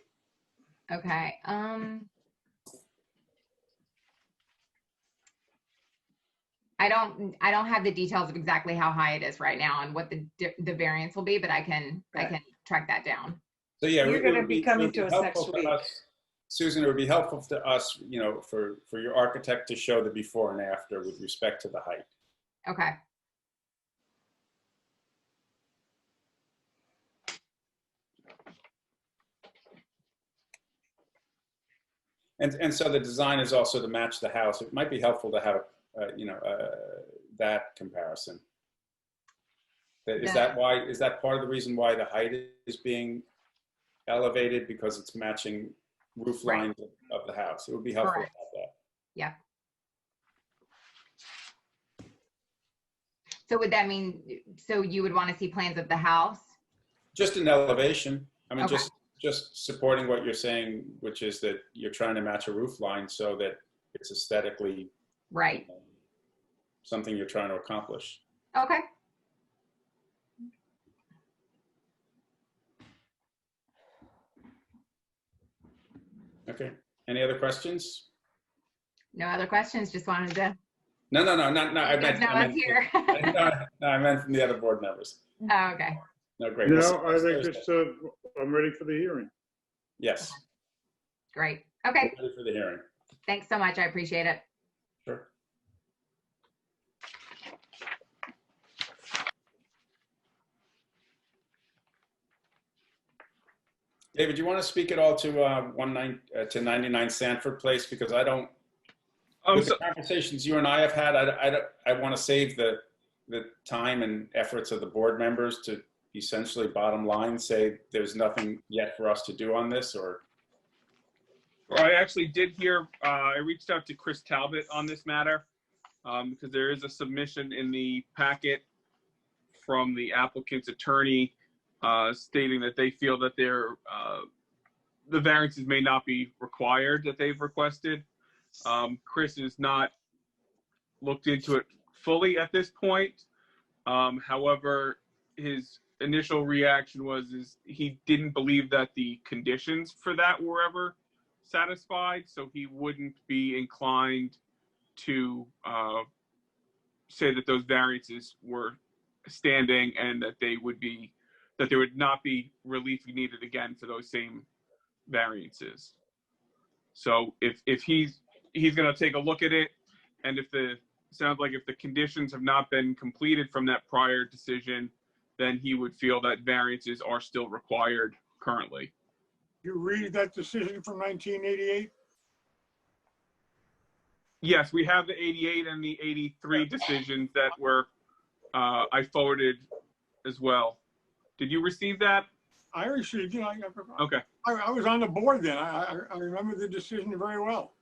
Okay. I don't have the details of exactly how high it is right now and what the variance will be, but I can track that down. So yeah, You're it going to would be coming to us helpful next to week. us- Susan, it would be helpful to us, you know, for your architect to show the before and after with respect to the height. Okay. And so the design is also to match the house. It might be helpful to have, you know, that comparison. Is that why? Is that part of the reason why the height is being elevated, because it's matching roof lines of the house? It would be helpful to have that. Yeah. So would that mean, so you would want to see plans of the house? Just an elevation. I mean, Okay. just supporting what you're saying, which is that you're trying to match a roof line so that it's aesthetically Right. something you're trying to accomplish. Okay. Okay. Any other questions? No other questions. Just wanted to. No. I You meant, guys know I us meant, here. no, I meant from the other board members. Oh, okay. No, great. You We'll see know, you I next think Thursday. it's, I'm ready for the hearing. Yes. Great. Okay. We're ready for the hearing. Thanks so much. I appreciate it. Sure. David, do you want to speak at all to 99 Sanford Place? Because I don't, with the conversations you and I have had, I want to save the time and efforts of the board members to essentially bottom line say there's nothing yet for us to do on this, or. Well, I actually did hear, I reached out to Chris Talbot on this matter because there is a submission in the packet from the applicant's attorney stating that they feel that the variances may not be required that they've requested. Chris has not looked into it fully at this point. However, his initial reaction was he didn't believe that the conditions for that were ever satisfied, so he wouldn't be inclined to say that those variances were standing and that there would not be relief needed again for those same variances. So if he's going to take a look at it, and if the conditions have not been completed from that prior decision, then he would feel that variances are still required currently. You read that decision from 1988? Yes, we have the 88 and the 83 decisions that were I forwarded as well. Did you receive that? I received, you know, Okay. I was on the board then. I remember the decision very well.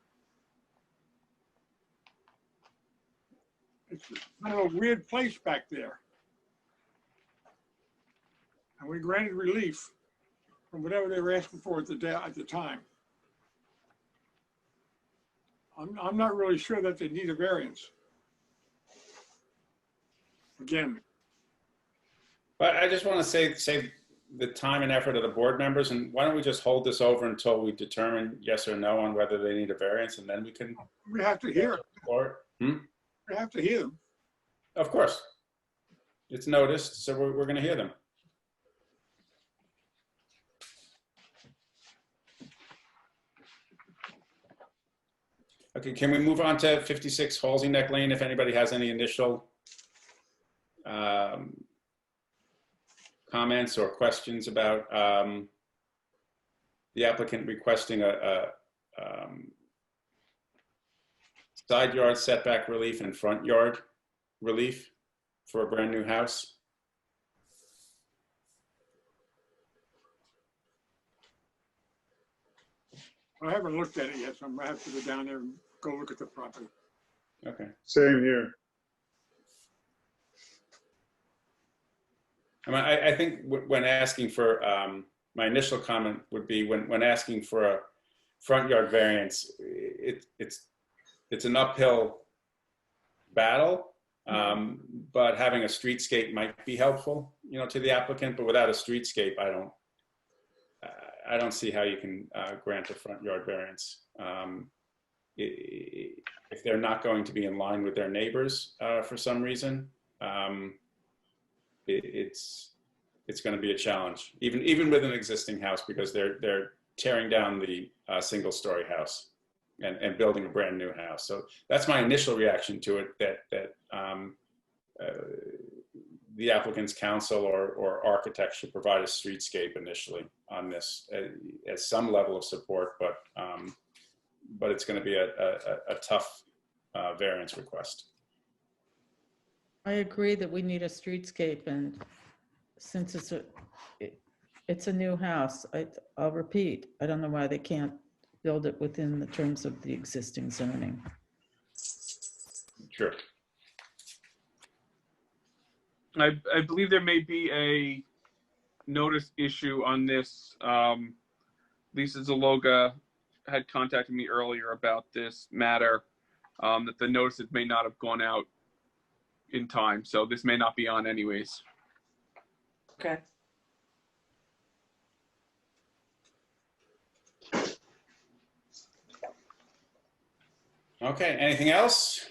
It's kind of a weird place back there. And we granted relief from whatever they were asking for at the time. I'm not really sure that they need a variance. Again. But I just want to save the time and effort of the board members, and why don't we just hold this over until we determine yes or no on whether they need a variance, and then we can. We have to hear it. Or, We have to hear them. Of course. It's noticed, so we're going to hear them. Okay, can we move on to 56 Halsey Neck Lane if anybody has any initial comments or questions about the applicant requesting a side yard setback relief and front yard relief for a brand new house? I haven't looked at it yet, so I'm gonna have to go down there and go look at the property. Okay. Same here. I mean, I think when asking for, my initial comment would be when asking for a front yard variance, it's an uphill battle, but having a streetscape might be helpful, you know, to the applicant. But without a streetscape, I don't see how you can grant a front yard variance. If they're not going to be in line with their neighbors for some reason, it's going to be a challenge, even with an existing house, because they're tearing down the single-story house and building a brand new house. So that's my initial reaction to it, that the applicant's counsel or architect should provide a streetscape initially on this as some level of support, but it's going to be a tough variance request. I agree that we need a streetscape, and since it's a new house, I'll repeat, I don't know why they can't build it within the terms of the existing zoning. Sure. I believe there may be a notice issue on this. Lisa Zaloga had contacted me earlier about this matter, that the notices may not have gone out in time, so this may not be on anyways. Okay. Okay, anything else?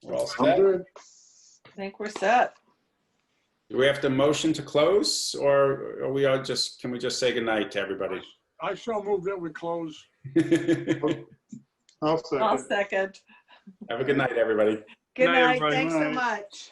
We're all I'm set. good. I think we're set. Do we have to motion to close, or are we all just, can we just say goodnight to everybody? I so move that we close. I'll second. I'll second. Have a good night, everybody. Good Night, night. everybody. Thanks so Night. much.